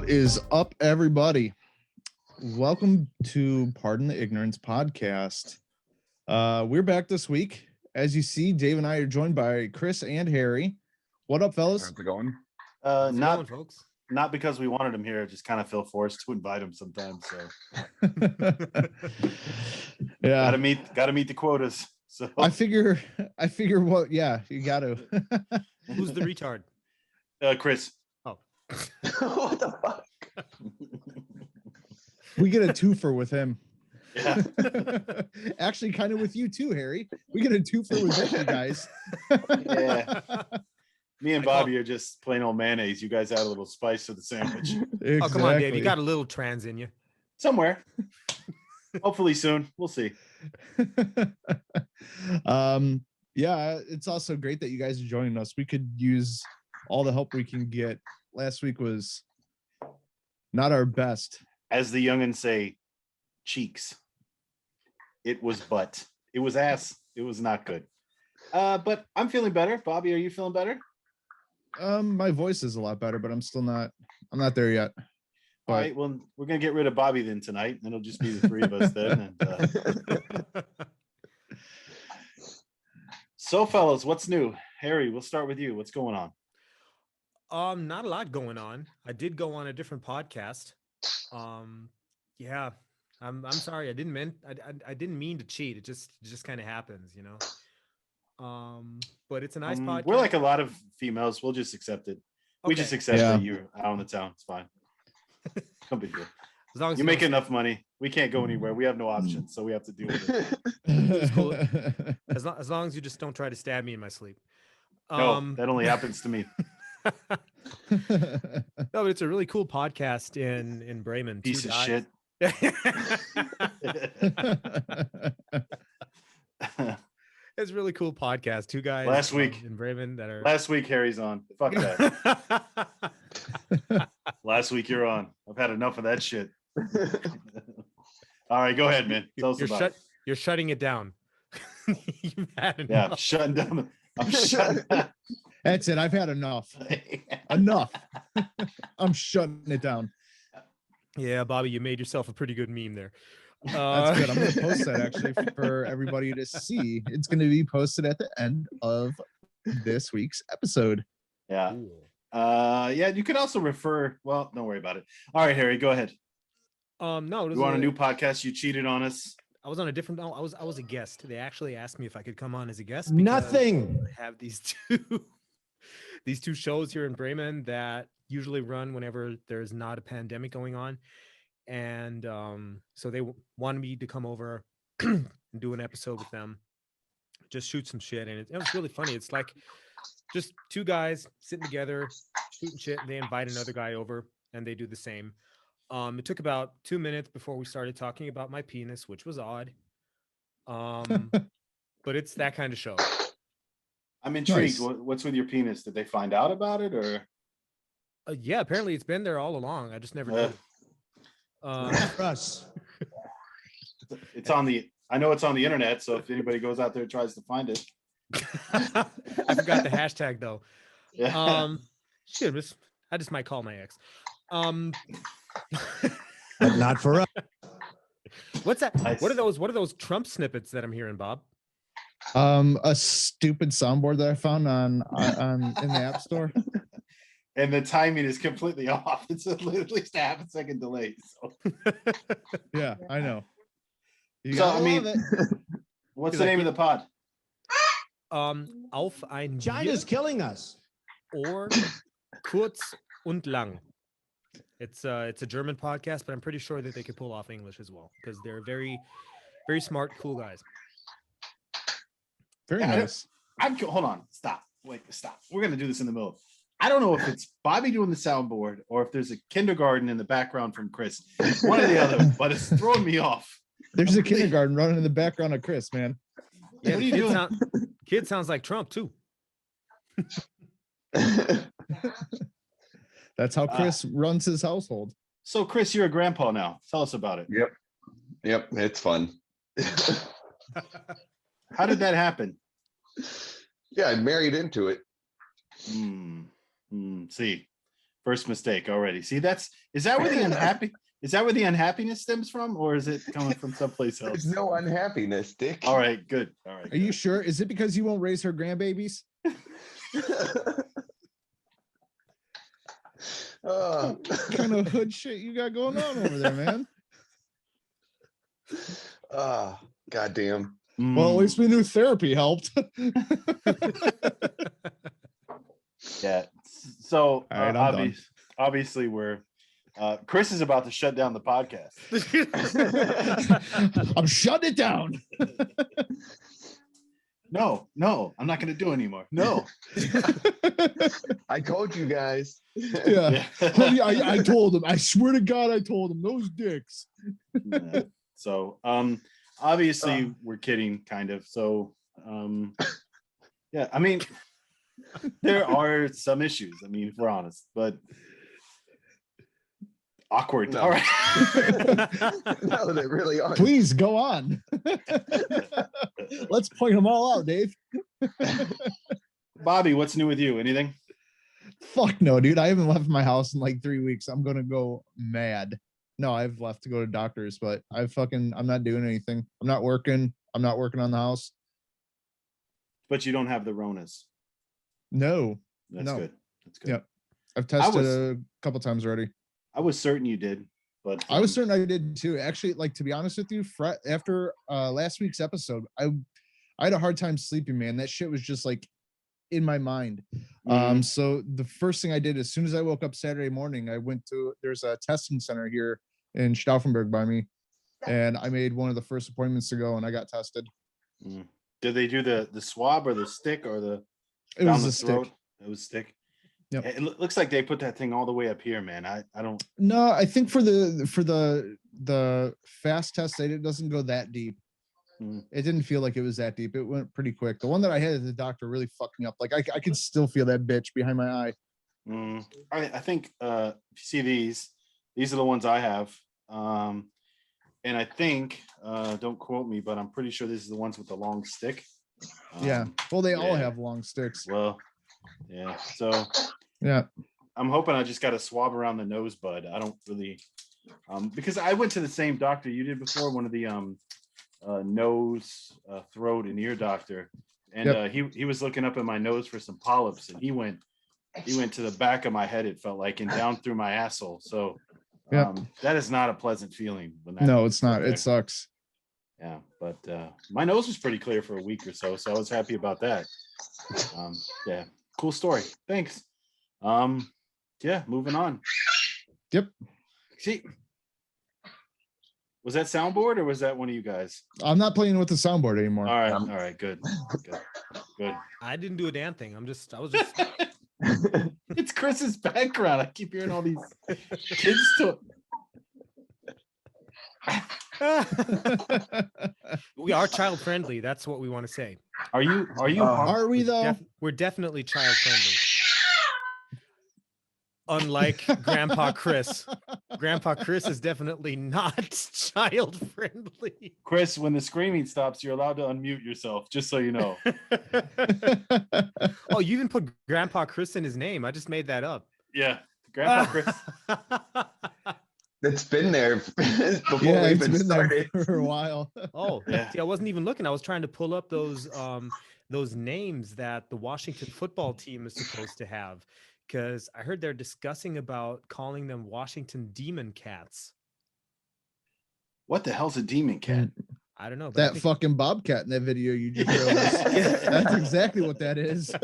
What is up, everybody? Welcome to Pardon the Ignorance podcast. We're back this week. As you see, Dave and I are joined by Chris and Harry. What up, fellas? How's it going? Not folks. Not because we wanted him here. I just kind of feel forced to invite him sometimes. So yeah, gotta meet the quotas. So I figure what? Yeah, you got to. Who's the retard? Chris. Oh, What the fuck? We get a twofer with him. Yeah. Actually, kind of with you too, Harry. We get a twofer with both you guys. Yeah. Me and Bobby are just plain old mayonnaise. You guys add a little spice to the sandwich. Exactly. Oh, come on, Dave. You got a little trans in you. Somewhere. Hopefully soon. We'll see. Yeah, it's also great that you guys are joining us. We could use all the help we can get. Last week was not our best. As the youngins say, cheeks. It was butt. It was ass. It was not good. But I'm feeling better. Bobby, are you feeling better? My voice is a lot better, but I'm not there yet. But All right, well, we're gonna get rid of Bobby then tonight, and it'll just be the three of us then. And, so, fellas, what's new? Harry, we'll start with you. What's going on? Not a lot going on. I did go on a different podcast. Yeah, I'm sorry. I didn't mean to cheat. It just kind of happens, you know. But it's a nice podcast. We're like a lot of females. We'll just accept it. We Okay. just accept Yeah. that you're out on the town. It's fine. Don't be good. As long as You you make don't- enough money. We can't go anywhere. We have no options, so we have to deal with it. as long as you just don't try to stab me in my sleep. No, that only happens to me. No, but it's a really cool podcast in Bremen. Piece Two of guys- shit. It's a really cool podcast. Two guys Last week. in Bremen that are Last week, Harry's on. Fuck that. Last week, you're on. I've had enough of that shit. All right, go ahead, man. Tell us about it. You're shutting it down. You've had enough. Yeah, I'm shutting down. I'm shutting down. That's it. I've had enough. Enough. I'm shutting it down. Yeah, Bobby, you made yourself a pretty good meme there. That's good. I'm going to post that actually for everybody to see. It's going to be posted at the end of this week's episode. Yeah. Cool. Yeah, you can also refer. Well, don't worry about it. All right, Harry, go ahead. No, it was You want a new podcast? You cheated on us. I was on a different. No, I was a guest. They actually asked me if I could come on as a guest. Nothing. I have these two shows here in Bremen that usually run whenever there's not a pandemic going on, and so they wanted me to come over and do an episode with them, just shoot some shit, and it was really funny. It's like just two guys sitting together shooting shit, and they invite another guy over, and they do the same. It took about 2 minutes before we started talking about my penis, which was odd. But it's that kind of show. I'm intrigued. Nice. What's with your penis? Did they find out about it, or Yeah, apparently it's been there all along. I just never knew. For us. it's on the? I know it's on the internet. So if anybody goes out there and tries to find it, I forgot the hashtag though. yeah. Shit, I just might call my ex. But not for us. What's that? Nice. What are those Trump snippets that I'm hearing, Bob? A stupid soundboard that I found on in the App Store. And the timing is completely off. It's at least a half a second delay. So, Yeah, I know. You So, gotta I mean, love it. what's He's the like, name of the pod? Auf ein China's Bier killing us. or kurz und lang. It's a German podcast, but I'm pretty sure that they could pull off English as well because they're very, very smart, cool guys. Very Yeah, nice. Hold on. Stop. Wait, stop. We're gonna do this in the middle. I don't know if it's Bobby doing the soundboard or if there's a kindergarten in the background from Chris. One or the other, but it's throwing me off. There's a kindergarten running in the background of Chris, man. Yeah, What are the you kid, doing? kid sounds like Trump too. That's how Chris runs his household. So, Chris, you're a grandpa now. Tell us about it. Yep, it's fun. How did that happen? Yeah, I married into it. See, First mistake already. See, is that where the unhappiness stems from, or is it coming from someplace else? There's no unhappiness, Dick. All right, good. All right. Are you sure? Is it because you won't raise her grandbabies? Oh. What kind of hood shit you got going on over there, man? Oh, goddamn. Well, at least we knew therapy helped. Yeah. So All right, I'm done. obviously we're Chris is about to shut down the podcast. I'm shutting it down. No, I'm not going to do it anymore. No. I told you guys. Yeah. Honey, I told him. I swear to God, I told him. Those dicks. Yeah. So, obviously we're kidding, kind of. So, yeah, I mean, there are some issues. I mean, if we're honest, but awkward. No. All right. No, they really aren't. Please go on. Let's point them all out, Dave. Bobby, what's new with you? Anything? Fuck no, dude. I haven't left my house in like 3 weeks. I'm gonna go mad. No, I've left to go to doctors, but I'm not doing anything. I'm not working on the house. But you don't have the Ronas. No. That's No. good. That's good. Yep. I've tested a couple times already. I was certain you did, but I was certain I did too. Actually, like, to be honest with you, after last week's episode, I had a hard time sleeping, man. That shit was just like in my mind. So the first thing I did as soon as I woke up Saturday morning, I went to, there's a testing center here in Stauffenberg by me, and I made one of the first appointments to go, and I got tested. Did they do the swab or the stick or the? It was a stick. It was stick. Yep. It looks like they put that thing all the way up here, man. I don't. No, I think for the fast test, it doesn't go that deep. It didn't feel like it was that deep. It went pretty quick. The one that I had at the doctor really fucked me up. Like I could still feel that bitch behind my eye. I think if you see these are the ones I have. And I think don't quote me, but I'm pretty sure this is the ones with the long stick. Yeah. Well, they all have long sticks. Well, yeah. So yeah. I'm hoping I just got a swab around the nose, bud. I don't really because I went to the same doctor you did before, one of the nose, throat, and ear doctor, and he was looking up at my nose for some polyps, and he went to the back of my head, it felt like, and down through my asshole. So that is not a pleasant feeling when that. No, it's not. It sucks. Yeah, but my nose was pretty clear for a week or so I was happy about that. Yeah, cool story. Thanks. Yeah, moving on. Yep. See, was that soundboard or was that one of you guys? I'm not playing with the soundboard anymore. All right, good. I didn't do a damn thing. I was just It's Chris's background. I keep hearing all these kids talk. We are child friendly. That's what we want to say. Are you? Are we though? We're definitely child friendly. Unlike Grandpa Chris. Grandpa Chris is definitely not child friendly. Chris, when the screaming stops, you're allowed to unmute yourself, just so you know. Oh, you even put Grandpa Chris in his name. I just made that up. Yeah, Grandpa Chris. It's been there before we It's even been started. there for a while. Oh, Yeah. see, I wasn't even looking. I was trying to pull up those names that the Washington football team is supposed to have, because I heard they're discussing about calling them Washington Demon Cats. What the hell's a demon cat? I don't know. But That fucking bobcat in that video you just showed us. That's exactly what that is.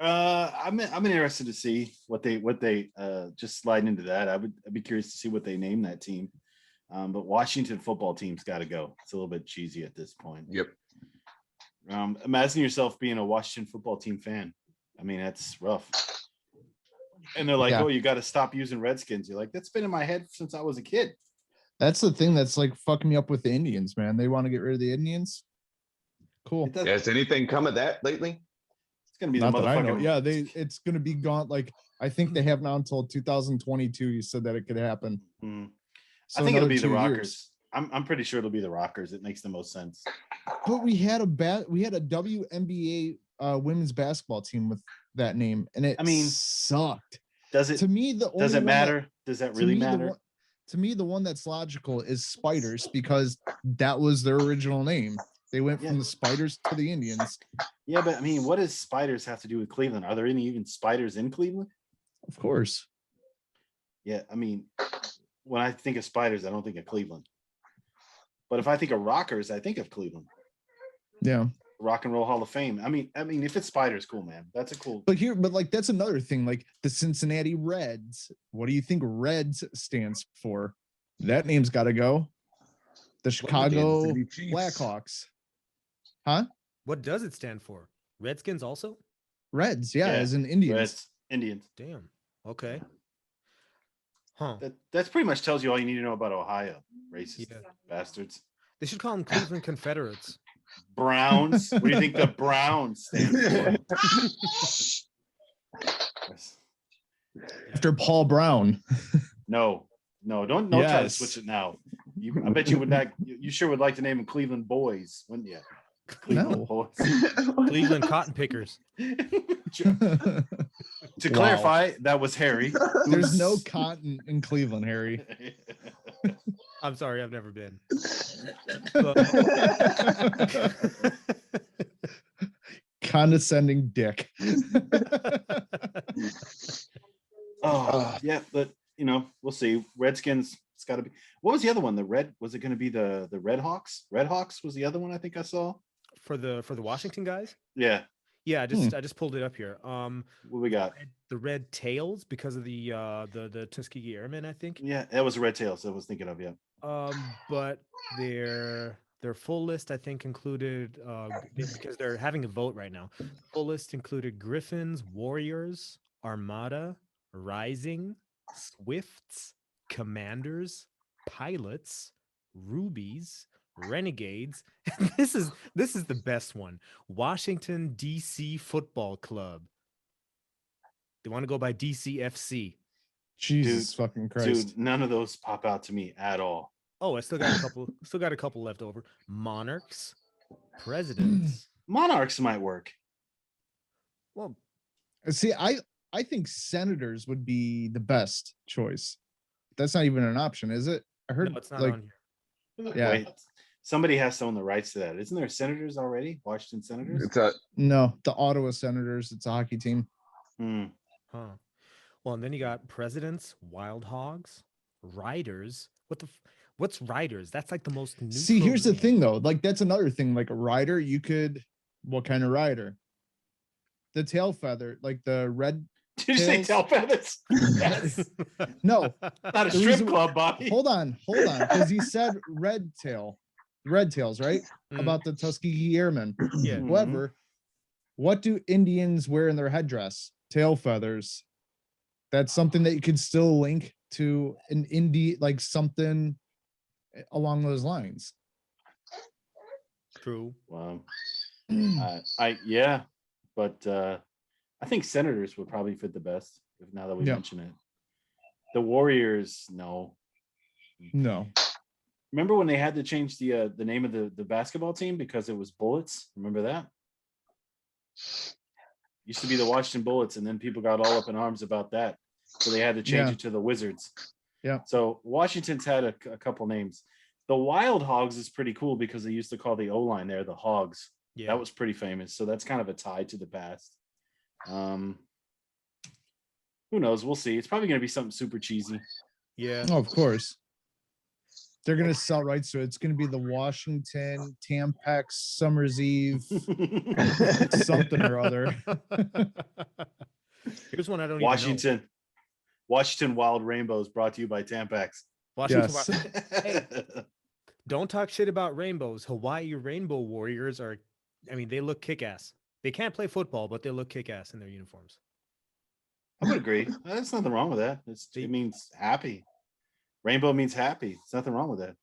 I'm interested to see what they just slide into that. I'd be curious to see what they name that team. But Washington football team's got to go. It's a little bit cheesy at this point. Yep. Imagine yourself being a Washington football team fan. I mean, that's rough. And they're like, Yeah. "Oh, you got to stop using Redskins." You're like, "That's been in my head since I was a kid." That's the thing that's like fucking me up with the Indians, man. They want to get rid of the Indians. Cool. It does- Has anything come of that lately? It's gonna be Not the that I know. motherfucking. Yeah, it's gonna be gone. Like I think they have now until 2022. You said that it could happen. So I think it'll another be the 2 years. Rockers. I'm pretty sure it'll be the Rockers. It makes the most sense. But we had a WNBA women's basketball team with that name, and it I mean, sucked. Does it To me, the only does it one matter? Does that to really me, matter? to me, the one that's logical is Spiders because that was their original name. They went Yeah. from the Spiders to the Indians. Yeah, but I mean, what does spiders have to do with Cleveland? Are there any even spiders in Cleveland? Of course. Yeah, I mean, when I think of spiders, I don't think of Cleveland. But if I think of rockers, I think of Cleveland. Yeah. Rock and Roll Hall of Fame. I mean, if it's spiders, cool, man. That's a cool. But like that's another thing. Like the Cincinnati Reds. What do you think Reds stands for? That name's got to go. The Chicago Kansas City Chiefs. Blackhawks. Huh? What does it stand for? Redskins also? Reds, yeah, Yeah, as in Indians. Reds, Indians. Damn. Okay. Huh. That's pretty much tells you all you need to know about Ohio. Racist Yeah. bastards. They should call them Cleveland Confederates. Browns. What do you think the Browns stand for? After Paul Brown. No, don't try to Yes. switch it now. I bet you would not. You sure would like to name them Cleveland Boys, wouldn't you? Cleveland No. Boys. Cleveland Cotton Pickers. To clarify, that was Harry. There's no cotton in Cleveland, Harry. I'm sorry, I've never been. Condescending dick. Yeah, but we'll see. Redskins. It's got to be. What was the other one? Was it going to be the Red Hawks? Red Hawks was the other one I think I saw. For the Washington guys? Yeah. Yeah, I just pulled it up here. What we got? The Red Tails because of the Tuskegee Airmen, I think. Yeah, that was Red Tails I was thinking of. Yeah. But their full list I think included because they're having a vote right now. Full list included Griffins, Warriors, Armada, Rising, Swifts, Commanders, Pilots, Rubies, Renegades. And this is the best one. Washington DC Football Club. They want to go by DCFC. Jesus fucking Christ. Dude, none of those pop out to me at all. Oh, I still got a couple left over. Monarchs, Presidents. Monarchs might work. Well, See, I think Senators would be the best choice. That's not even an option, is it? I heard no, it's not like on here. Yeah. Wait, somebody has to own the rights to that. Isn't there Senators already? Washington Senators? It's a no, the Ottawa Senators. It's a hockey team. Huh. Well, and then you got Presidents, Wild Hogs, Riders. What's Riders? That's like the most neutral See, here's the name. thing though. Like that's another thing. Like a rider, what kind of rider? The tail feather, like the red. Did you say Tails? tail feathers? Yes. No, Not a The strip reason- club, Bobby. hold on, because he said red tails, right? Mm. About the Tuskegee Airmen. Yeah. Mhm. However, what do Indians wear in their headdress? Tail feathers. That's something that you could still link to an indie, like something along those lines. True. Wow. But I think Senators would probably fit the best. If now that we Yeah. mention it, the Warriors, no. No. Remember when they had to change the name of the basketball team because it was Bullets? Remember that? Used to be the Washington Bullets, and then people got all up in arms about that, so they had to change Yeah. it to the Wizards. Yeah. So Washington's had a couple names. The Wild Hogs is pretty cool because they used to call the O-line there the Hogs. Yeah. That was pretty famous. So that's kind of a tie to the past. Who knows? We'll see. It's probably going to be something super cheesy. Yeah. Oh, of course. They're gonna sell rights to it. It's gonna be the Washington Tampax Summer's Eve something or other. Here's one I don't Washington Wild Rainbows brought to you by Tampax. Washington. Yes. Hey, don't talk shit about rainbows. Hawaii Rainbow Warriors they look kick-ass. They can't play football, but they look kick-ass in their uniforms. I would agree. There's nothing wrong with that. It means happy. Rainbow means happy. There's nothing wrong with that.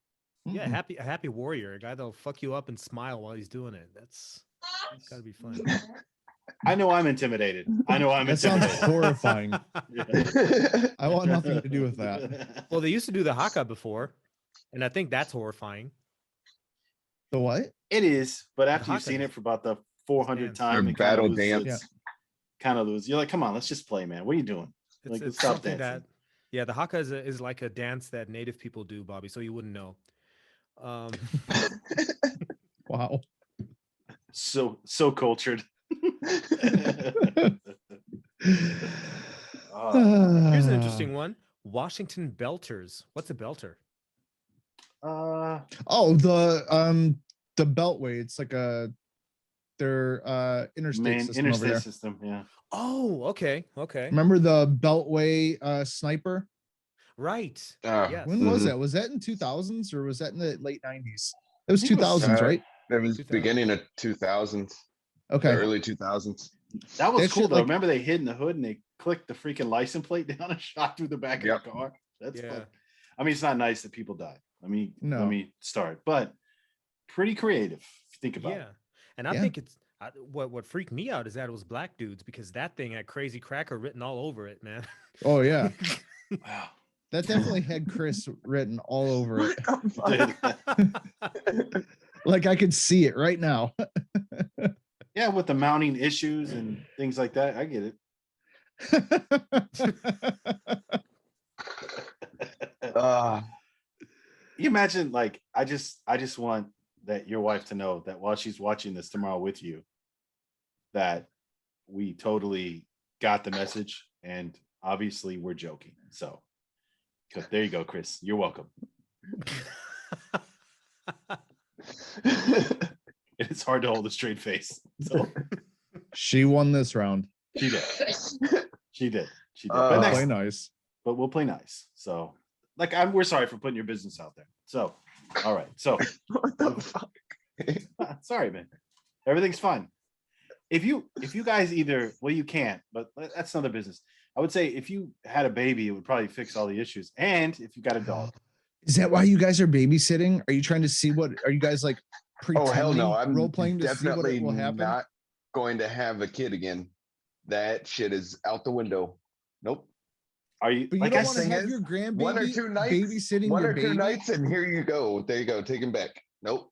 Yeah, a happy warrior, a guy that'll fuck you up and smile while he's doing it. That's gotta be fun. I know I'm intimidated. That sounds intimidated. horrifying. Yeah. I want nothing to do with that. Well, they used to do the haka before, and I think that's horrifying. The what? It is, but after you've haka seen is- it for about the 400th Dance. time, Or it battle kinda dance. loses- kind of lose. You're like, come on, let's just play, man. What are you doing? Like, It's stop something dancing. that, yeah, the haka is like a dance that native people do, Bobby. So you wouldn't know. Wow. So cultured. Here's an interesting one. Washington Belters. What's a belter? Oh, the Beltway. It's like their interstate Main system over there. interstate system. Yeah. Oh, okay. Remember the Beltway sniper? Right. Yes. When was that? Was that in 2000s or was that in the late 90s? It was I think it was, 2000s, right? It was 2000. beginning of 2000s, the Okay. early 2000s. That was That cool shit, though. like- Remember they hid in the hood and they clicked the freaking license plate down and shot through the back of the car. That's Yeah. fun. I mean, it's not nice that people die. Let me No. start, but pretty creative if you think about Yeah. it. And I Yeah. think it's what freaked me out is that it was black dudes because that thing had crazy cracker written all over it, man. Oh yeah. Wow. That definitely had Chris written all over it. Dude. Like I could see it right now. Yeah, with the mounting issues and things like that. I get it. You imagine, like, I just want that your wife to know that while she's watching this tomorrow with you, that we totally got the message and obviously we're joking. So there you go, Chris. You're welcome. It's hard to hold a straight face. So She won this round. she did. She did. Uh, But Play next, nice. but we'll play nice. So, like, we're sorry for putting your business out there. So, all right. So, What the fuck? sorry, man. Everything's fine. If you guys either, well, you can't, but that's another business. I would say if you had a baby, it would probably fix all the issues. And if you got a dog, Is that why you guys are babysitting? Are you trying to see what? Are you guys like Oh pretending hell no! I'm role playing to see what definitely it will happen? not going to have a kid again. That shit is out the window. Nope. are you? But you Like don't I want to thing have is, your grandbaby one or two nights, babysitting one your or two baby. nights, and here you go. There you go. Take him back. Nope.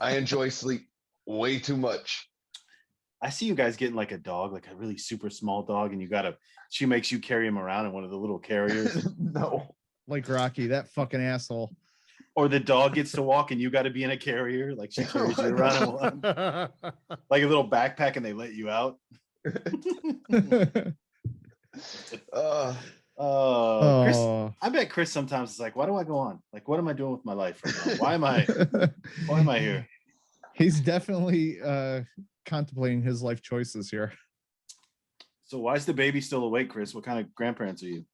I enjoy sleep way too much. I see you guys getting like a dog, like a really super small dog, and she makes you carry him around in one of the little carriers, No. Like Rocky, that fucking asshole. or the dog gets to walk and you got to be in a carrier, like she carries you around in one, like a little backpack, and they let you out. Chris, Oh. I bet Chris sometimes is like, why do I go on? Like, what am I doing with my life right now? Why am I here? He's definitely contemplating his life choices here. So why is the baby still awake, Chris? What kind of grandparents are you?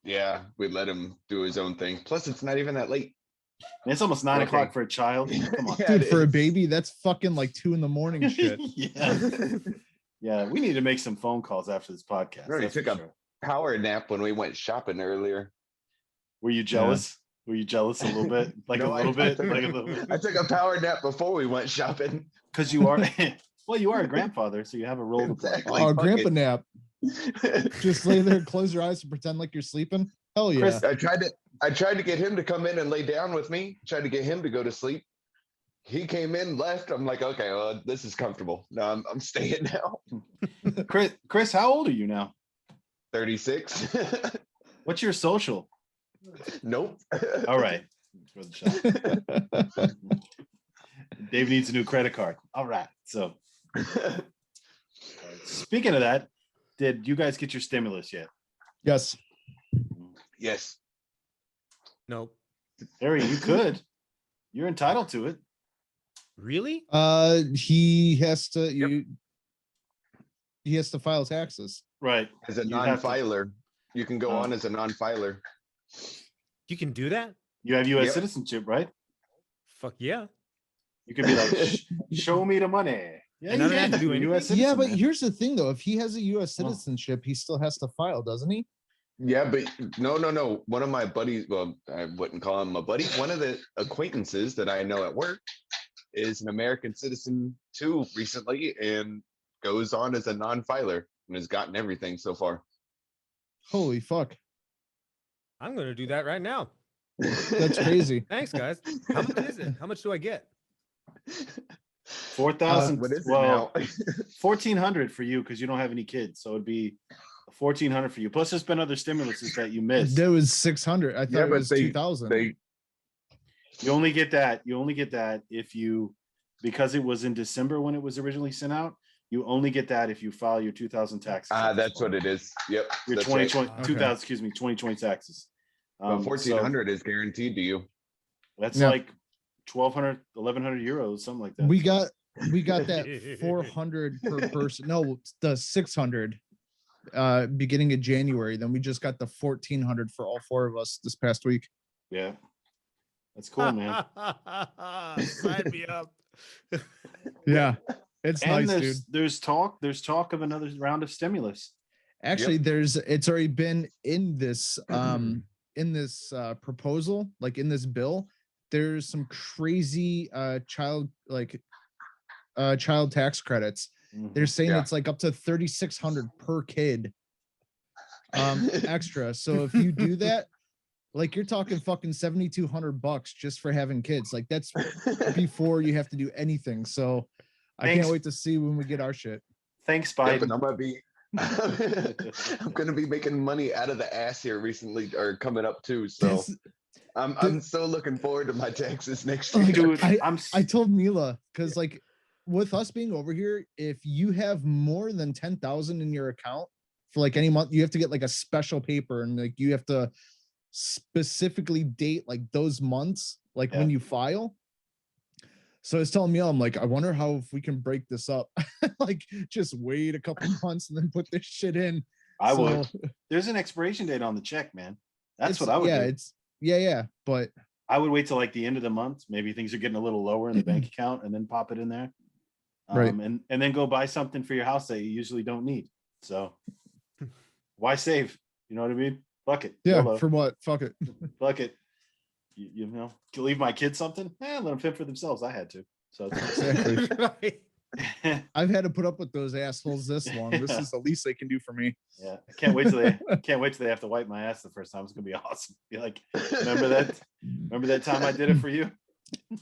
Yeah, we let him do his own thing. Plus, it's not even that late. And it's almost 9 Okay. o'clock for a child. Come on. Yeah, Dude, it for a is. baby, that's fucking like 2 a.m. shit. Yeah. Yeah, we need to make some phone calls after this podcast. Already That's for took a- sure. Power nap when we went shopping earlier. Were you jealous? Were you jealous a little bit? Like No, a little I bit? took Like a a- little bit? I took a power nap before we went shopping. Because you are, well, you are a grandfather, so you have a role to play. Exactly. Oh, fuck grandpa it. nap. Just lay there, close your eyes, and pretend like you're sleeping. Hell yeah. Chris, I tried to get him to come in and lay down with me. Tried to get him to go to sleep. He came in, left. I'm like, okay, well, this is comfortable. No, I'm staying now. Chris, how old are you now? 36. What's your social? Nope. All right. Throw the shot. Dave needs a new credit card. All right. So, speaking of that, did you guys get your stimulus yet? Yes. Yes. Nope. Harry, you could. You're entitled to it. Really? He has to he has to file taxes. Right. As a You have to- non-filer, you can go on as a non-filer. You can do that? You have U.S. Yep. citizenship, right? Fuck yeah. You could be like, show me the money. Yeah, And I you don't have can. to do You're a US Yeah, citizen, but man. here's the thing though. If he has a US Oh. citizenship, he still has to file, doesn't he? Yeah, but no. One of my buddies, well, I wouldn't call him a buddy. One of the acquaintances that I know at work is an American citizen too recently and goes on as a non-filer and has gotten everything so far. Holy fuck. I'm going to do that right now. That's crazy. Thanks, guys. How much is it? How much do I get? 4,000. What is it Well, now? 1,400 for you because you don't have any kids, so it'd be 1,400 for you. Plus, there's been other stimuluses that you missed. There was 600. I thought Yeah, it but was they- 2,000. You only get that. You only get that if you, because it was in December when it was originally sent out. You only get that if you file your 2000 taxes. That's what it is. Yep. Your that's 2020, right. Okay. 2000, excuse me, 2020 taxes. But 1,400 is guaranteed to you. That's Yeah. like 1,200, 1,100 euros, something like that. We got that 400 per person. No, the 600 beginning of January. Then we just got the 1,400 for all four of us this past week. Yeah. That's cool, man. Sign me up. Yeah, it's And nice, dude. there's talk of another round of stimulus. Actually, it's already been in this proposal, like in this bill. There's some crazy child tax credits. They're saying Yeah. it's like up to 3,600 per kid extra. So if you do that, like you're talking fucking $7,200 just for having kids. Like that's before you have to do anything. So I Thanks. can't wait to see when we get our shit. Thanks, Yeah, Biden. but I'm gonna be I'm gonna be making money out of the ass here recently or coming up too. So This- I'm so looking forward to my taxes next year. Dude, I told Mila because like with us being over here, if you have more than 10,000 in your account for like any month, you have to get like a special paper and like you have to specifically date like those months, like when you file. So I was telling Mila, I'm like, I wonder how if we can break this up, like just wait a couple months and then put this shit in. I So, would. There's an expiration date on the check, man. That's it's- what I would yeah, do. it's yeah, but I would wait till like the end of the month. Maybe things are getting a little lower in the bank account and then pop it in there. Right. And then go buy something for your house that you usually don't need. So why save? You know what I mean? Fuck it. yeah, YOLO. for what? Fuck it. Fuck it. You know, to leave my kids something? Let them fend for themselves. I had to. So Exactly. Right. I've had to put up with those assholes this long. This is the least they can do for me. yeah, I can't wait till they have to wipe my ass the first time. It's gonna be awesome. Be like, remember that time I did it for you?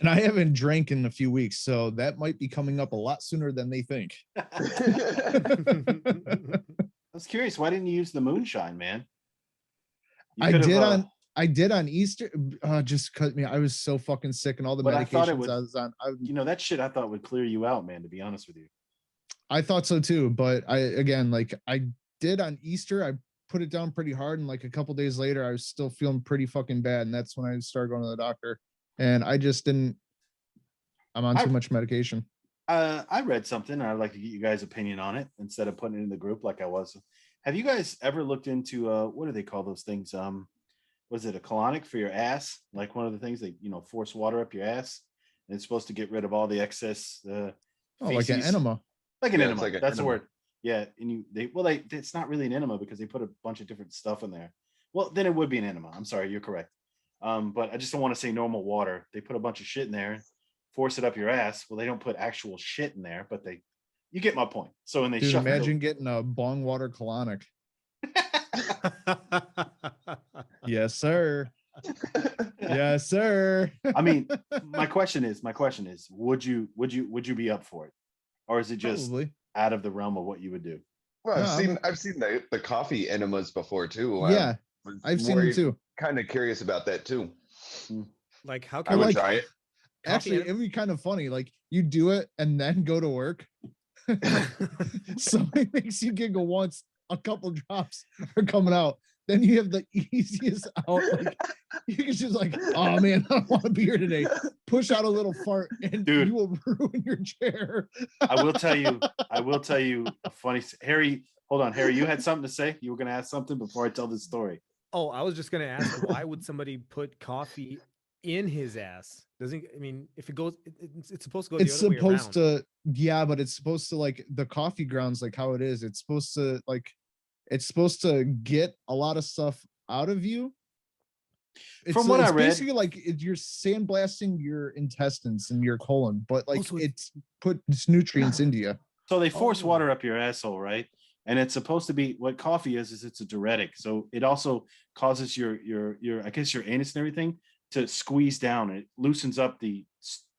And I haven't drank in a few weeks, so that might be coming up a lot sooner than they think. I was curious, why didn't you use the moonshine, man? You I could've, did on Easter. Just cut me. I was so fucking sick, and all the But I thought medications it would- I was on. you know, that shit I thought would clear you out, man, to be honest with you. I thought so too, but I did on Easter. I put it down pretty hard, and like a couple days later, I was still feeling pretty fucking bad, and that's when I started going to the doctor. And I just didn't. I'm on too much medication. I read something, and I'd like to get you guys' opinion on it instead of putting it in the group like I was. Have you guys ever looked into what do they call those things? Was it a colonic for your ass? Like one of the things that force water up your ass, and it's supposed to get rid of all the excess. Like an feces. enema. Like an Yeah, enema. it's like an That's the enema. word. Yeah, and it's not really an enema because they put a bunch of different stuff in there. Well, then it would be an enema. I'm sorry, you're correct. But I just don't want to say normal water. They put a bunch of shit in there, force it up your ass. Well, they don't put actual shit in there, but you get my point. So when they Dude, shuffle imagine getting a bong water colonic. Yes, sir. Yes, sir. I mean, my question is, would you be up for it, or is it just Probably. out of the realm of what you would do? Well, Yeah, I've seen the coffee enemas before too. Yeah, I've seen them too. Kind of curious about that too. Like how I can would like- try it. Actually, it'd be kind of funny. Like you do it and then go to work. So it makes you giggle once. A couple drops are coming out. Then you have the easiest out. Like you can just like, oh man, I don't want to be here today. Push out a little fart, and Dude. you will ruin your chair. I will tell you a funny. Harry, hold on, Harry, you had something to say. You were going to ask something before I tell this story. Oh, I was just gonna ask, why would somebody put coffee in his ass? Doesn't I mean, if it goes, it's supposed to go. It's the other way supposed around. to, yeah, but it's supposed to like the coffee grounds, like how it is. It's supposed to get a lot of stuff out of you. From what I read- basically like you're sandblasting your intestines and your colon, but like so it's puts nutrients into you. So they force Oh. water up your asshole, right? And it's supposed to be what coffee is it's a diuretic. So it also causes your I guess your anus and everything to squeeze down. It loosens up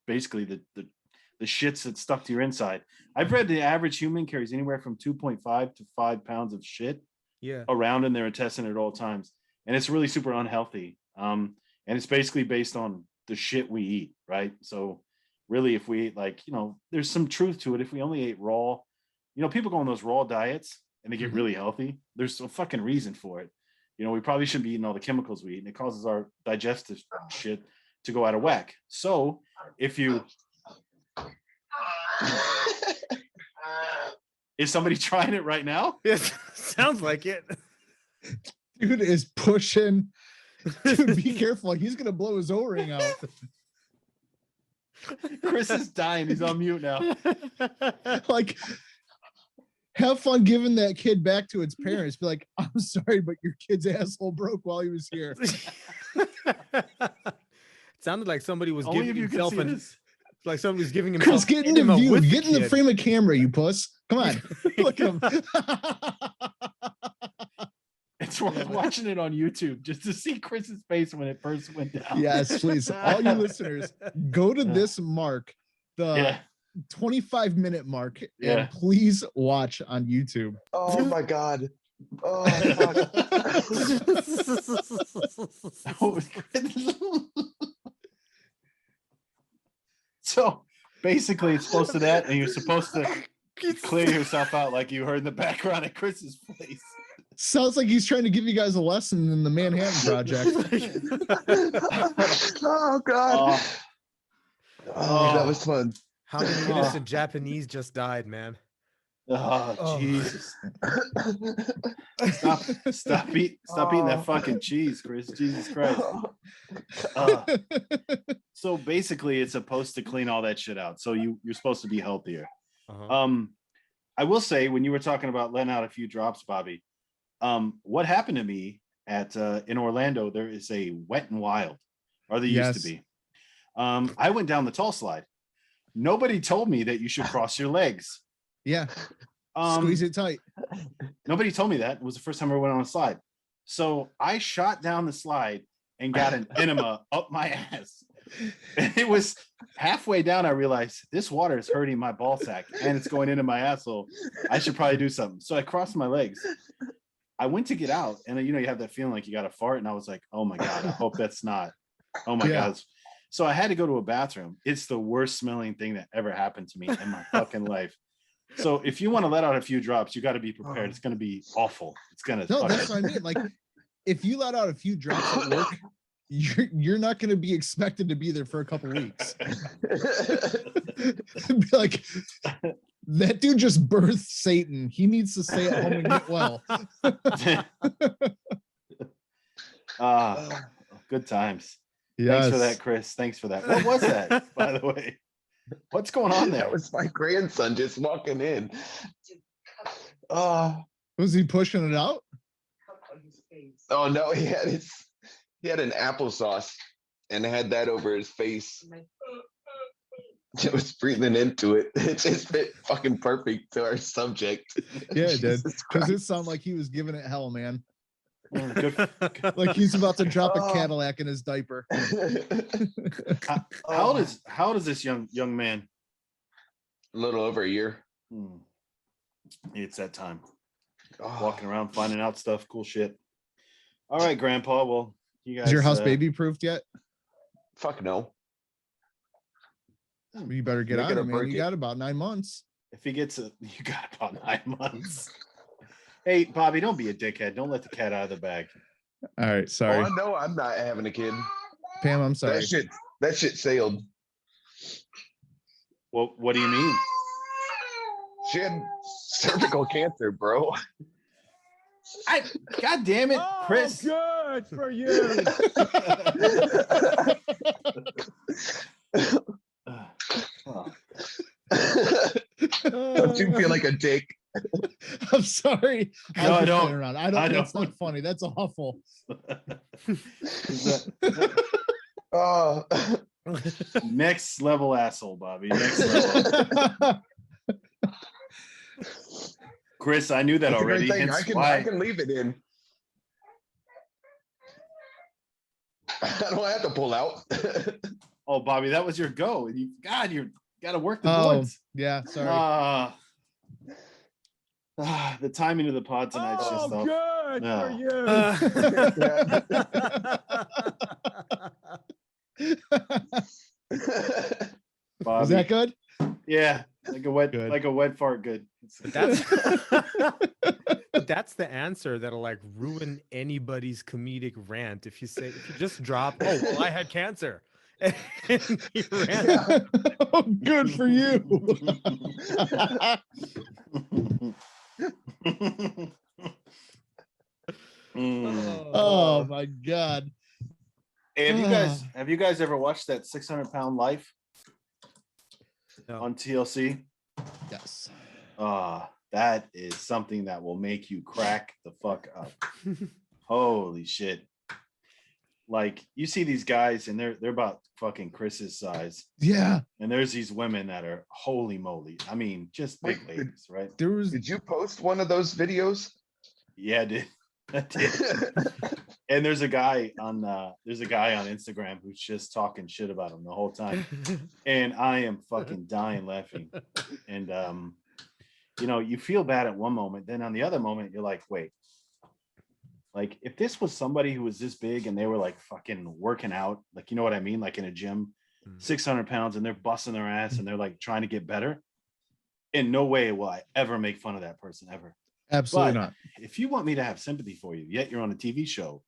basically the the shits that stuck to your inside. I've read the average human carries anywhere from 2.5 to 5 pounds of shit around in their intestine at all times, and it's really super unhealthy. And it's basically based on the shit we eat, right? So really, if we eat like, there's some truth to it. If we only ate raw, people go on those raw diets and they get really healthy. There's a fucking reason for it. We probably shouldn't be eating all the chemicals we eat, and it causes our digestive shit to go out of whack. So if you is somebody trying it right now? Yes, sounds like it. Dude is pushing. Dude, be careful. He's gonna blow his O-ring out. Chris is dying. He's on mute now. Like, have fun giving that kid back to its parents. Be like, I'm sorry, but your kid's asshole broke while he was here. It sounded like somebody was Only giving if you can himself see an this. like somebody was giving Chris, himself get in the enema view. with Get in the kid. frame of camera, you puss. Come on. Look at him. It's worth watching it on YouTube just to see Chris's face when it first went down. Yes, please. All you listeners, go to this mark, the 25-minute mark, and please watch on YouTube. Oh my God. Oh, So basically, it's supposed to that, and you're supposed to clear yourself out like you heard in the background at Chris's place. Sounds like he's trying to give you guys a lesson in the Manhattan Project. oh God. That was fun. How many innocent Japanese just died, man? Oh, Jesus. Stop eating that fucking cheese, Chris. Jesus Christ. So basically, it's supposed to clean all that shit out. So you're supposed to be healthier. I will say, when you were talking about letting out a few drops, Bobby, what happened to me at in Orlando, there is a Wet and Wild, or there used to be. I went down the tall slide. Nobody told me that you should cross your legs. Yeah. Squeeze it tight. Nobody told me that. It was the first time I went on a slide. So I shot down the slide and got an enema up my ass. And it was halfway down, I realized this water is hurting my ball sack and it's going into my asshole. I should probably do something. So I crossed my legs. I went to get out, and you have that feeling like you got to fart. And I was like, oh my God, I hope that's not. Oh my God. So I had to go to a bathroom. It's the worst smelling thing that ever happened to me in my fucking life. So if you want to let out a few drops, you got to be prepared. It's going to be awful. It's going to. No, that's what I mean. Like, if you let out a few drops at work, you're not going to be expected to be there for a couple weeks. Be like, that dude just birthed Satan. He needs to stay at home and get well. Good times. Yes. Thanks for that, Chris. Thanks for that. What was that, by the way? What's going on there? That was my grandson just walking in. Was he pushing it out? Oh no, he had an applesauce and had that over his face. It was breathing into it. It just fit fucking perfect to our subject. Yeah, it did. Because it sounded like he was giving it hell, man. Good. Like he's about to drop a Cadillac in his diaper. How old is this young man? A little over a year. It's that time. Walking around, finding out stuff, cool shit. All right, Grandpa. Well, you guys. Is your house baby proofed yet? Fuck no. You better get on it, man. You got about 9 months. If he gets you got about 9 months. Hey, Bobby, don't be a dickhead. Don't let the cat out of the bag. All right, sorry. Oh, no, I'm not having a kid. Pam, I'm sorry. That shit sailed. Well, what do you mean? She had cervical cancer, bro. God damn it, Chris. Good for you. Don't you feel like a dick? I'm sorry. No, I don't. I don't. That's not funny. That's awful. Next level asshole, Bobby. Next level. Chris, I knew that That's already. I can leave it in. I don't have to pull out. Oh, Bobby, that was your go. God Gotta work the boards. Yeah, sorry. The timing of the pod tonight's just off. good for you. Bobby. Is that good? Yeah, like a wet fart. Good. But that's but that's the answer that'll like ruin anybody's comedic rant. If you just drop, oh well, I had cancer. And you ran. Oh, good for you. Oh my God. Hey, have you guys ever watched that 600-Pound Life on TLC? Yes. That is something that will make you crack the fuck up. Holy shit. Like, you see these guys and they're about fucking Chris's size. Yeah. And there's these women that are holy moly. I mean, just big ladies, right? Did you post one of those videos? Yeah, I did. And there's a guy on Instagram who's just talking shit about him the whole time. And I am fucking dying laughing. And you feel bad at one moment, then on the other moment, you're like, wait. Like, if this was somebody who was this big and they were like fucking working out, like, you know what I mean? Like in a gym, 600 pounds, and they're busting their ass and they're like trying to get better. In no way will I ever make fun of that person ever. Absolutely But not. if you want me to have sympathy for you, yet you're on a TV show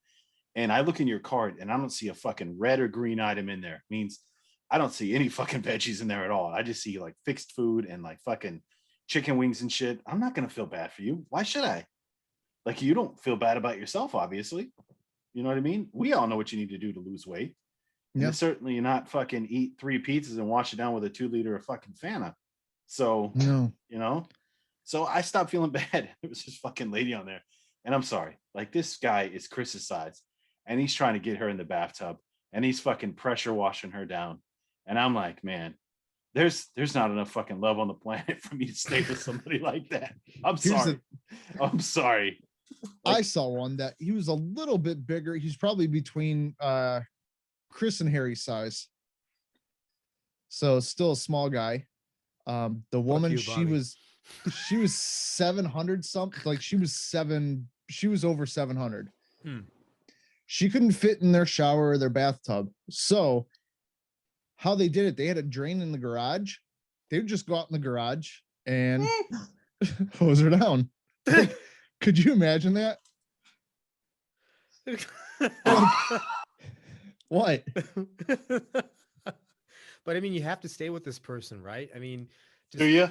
and I look in your cart and I don't see a fucking red or green item in there, means I don't see any fucking veggies in there at all. I just see like fixed food and like fucking chicken wings and shit. I'm not going to feel bad for you. Why should I? Like, you don't feel bad about yourself, obviously. You know what I mean? We all know what you need to do to lose weight. And Yep. it's certainly not fucking eat 3 pizzas and wash it down with a 2-liter of fucking Fanta. So, No. So I stopped feeling bad. It was this fucking lady on there. And I'm sorry. Like, this guy is Chris's size. And he's trying to get her in the bathtub. And he's fucking pressure washing her down. And I'm like, man, there's not enough fucking love on the planet for me to stay with somebody like that. I'm sorry. I'm sorry. I saw one that he was a little bit bigger. He's probably between Chris and Harry's size. So still a small guy. The woman, she was 700 something. Like she was over 700. She couldn't fit in their shower or their bathtub. So how they did it, they had a drain in the garage. They would just go out in the garage and hose her down. Like, could you imagine that? What? But I mean, you have to stay with this person, right? I mean, Do you?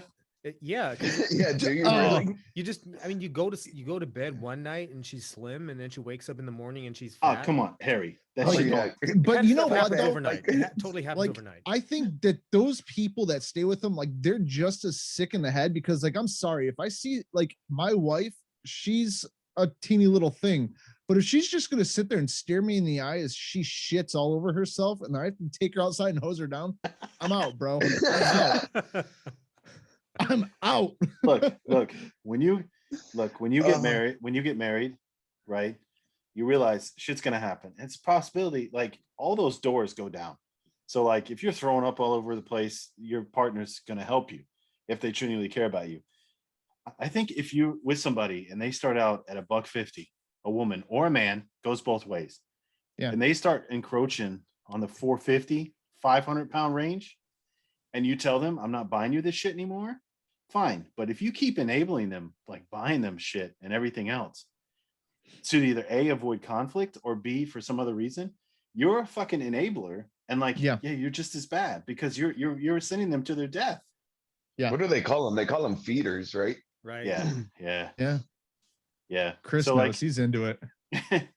Yeah. Yeah, do you really? You go to bed one night and she's slim, and then she wakes up in the morning and she's Oh, fat. come on, Harry. That's Like, your but you know That what? happens Though? overnight. It totally happens Like, overnight. I think that those people that stay with them, like, they're just as sick in the head, because, like, I'm sorry, if I see, like, my wife, she's a teeny little thing, but if she's just gonna sit there and stare me in the eye as she shits all over herself, and I have to take her outside and hose her down, I'm out, bro. I'm out. look, when you get married, right? You realize shit's gonna happen. It's a possibility, like, all those doors go down. So, like, if you're throwing up all over the place, your partner's gonna help you if they genuinely care about you. I think if you're with somebody and they start out at $150, a woman or a man, goes both ways. Yeah. And they start encroaching on the 450, 500-pound range, and you tell them, I'm not buying you this shit anymore, fine. But if you keep enabling them, like buying them shit and everything else, to either A, avoid conflict, or B, for some other reason, you're a fucking enabler. And like, yeah, you're just as bad, because you're sending them to their death. Yeah. What do they call them? They call them feeders, right? Right. Yeah. Chris So, knows, like, he's into it.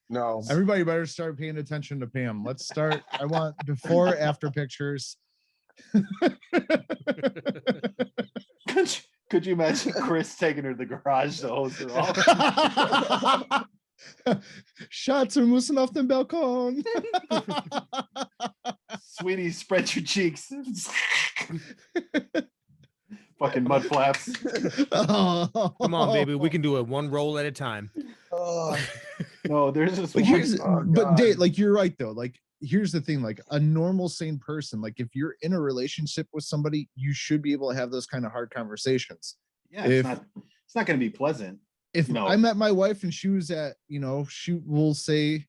No. Everybody better start paying attention to Pam. Let's start. I want before, after pictures. Could you imagine Chris taking her to the garage to hose her off? Schatz, müssen auf den Balkon. Sweetie, spread your cheeks. Fucking mud flaps. Come on, baby. We can do it one roll at a time. Oh, No, there's this But one. here's, but God. Dave, like, you're right though. Like, here's the thing, like a normal sane person, like if you're in a relationship with somebody, you should be able to have those kind of hard conversations. Yeah, If it's not going to be pleasant. if You know. I met my wife and she was at, we'll say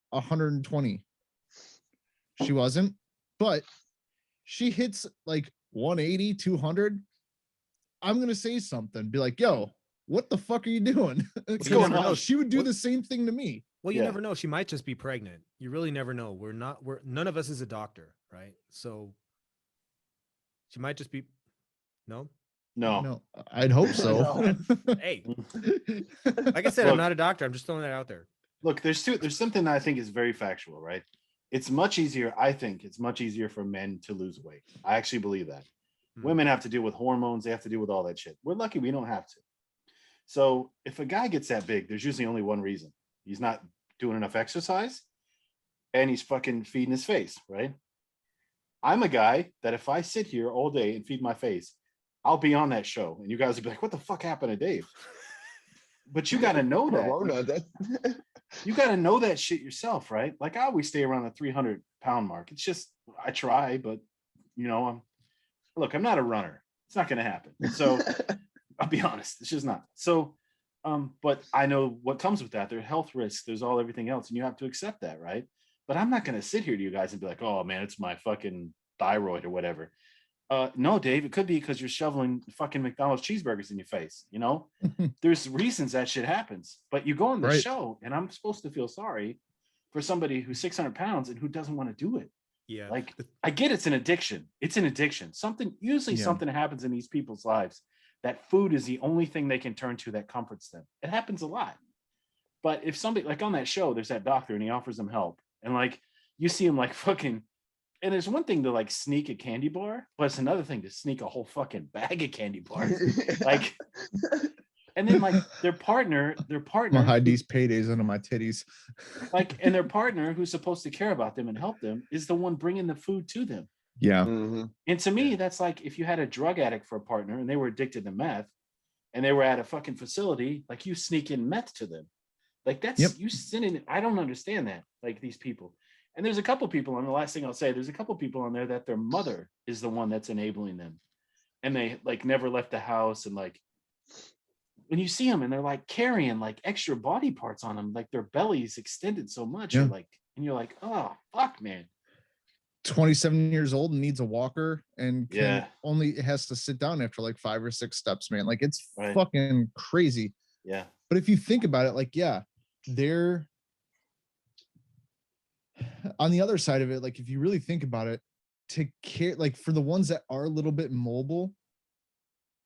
120, she wasn't, but she hits like 180, 200, I'm gonna say something, be like, yo, what the fuck are you doing? What's going on? She would do the same thing to me. Well, you never know. She might just be pregnant. You really never know. None of us is a doctor, right? So she might just be, no? No. I'd hope so. Hey, like I said, I'm not a doctor. I'm just throwing that out there. Look, there's something that I think is very factual, right? It's much easier. I think it's much easier for men to lose weight. I actually believe that. Women have to deal with hormones. They have to deal with all that shit. We're lucky we don't have to. So if a guy gets that big, there's usually only one reason. He's not doing enough exercise and he's fucking feeding his face, right? I'm a guy that if I sit here all day and feed my face, I'll be on that show. And you guys will be like, what the fuck happened to Dave? But you got to know that. You got to know that shit yourself, right? Like I always stay around the 300-pound mark. It's just, I try, but I'm not a runner. It's not going to happen. So I'll be honest, it's just not. So, but I know what comes with that. There's health risks. There's everything else. And you have to accept that, right? But I'm not going to sit here to you guys and be like, oh man, it's my fucking thyroid or whatever. No, Dave, it could be because you're shoveling fucking McDonald's cheeseburgers in your face. There's reasons that shit happens, but you go on the show and I'm supposed to feel sorry for somebody who's 600 pounds and who doesn't want to do it. Yeah. Like I get it's an addiction. It's an addiction. Something happens in these people's lives that food is the only thing they can turn to that comforts them. It happens a lot. But if somebody like on that show, there's that doctor and he offers them help and like, you see him like fucking, and there's one thing to like sneak a candy bar, but it's another thing to sneak a whole fucking bag of candy bars. Like, and then like their partner. I'm gonna hide these paydays under my titties. Like, and their partner who's supposed to care about them and help them is the one bringing the food to them. Yeah. Mm-hmm. And to me, that's like if you had a drug addict for a partner and they were addicted to meth and they were at a fucking facility, like you sneak in meth to them. Like that's you sinning. I don't understand that. Like these people. And there's a couple people, and the last thing I'll say, there's a couple people on there that their mother is the one that's enabling them. And they like never left the house. And like, when you see them and they're like carrying like extra body parts on them, like their belly's extended so much. Yeah. And you're like, oh, fuck, man. 27 years old and needs a walker and only has to sit down after like 5 or 6 steps, man. Like it's fucking crazy. Yeah. But if you think about it, like, they're on the other side of it. Like, if you really think about it, to care, like for the ones that are a little bit mobile,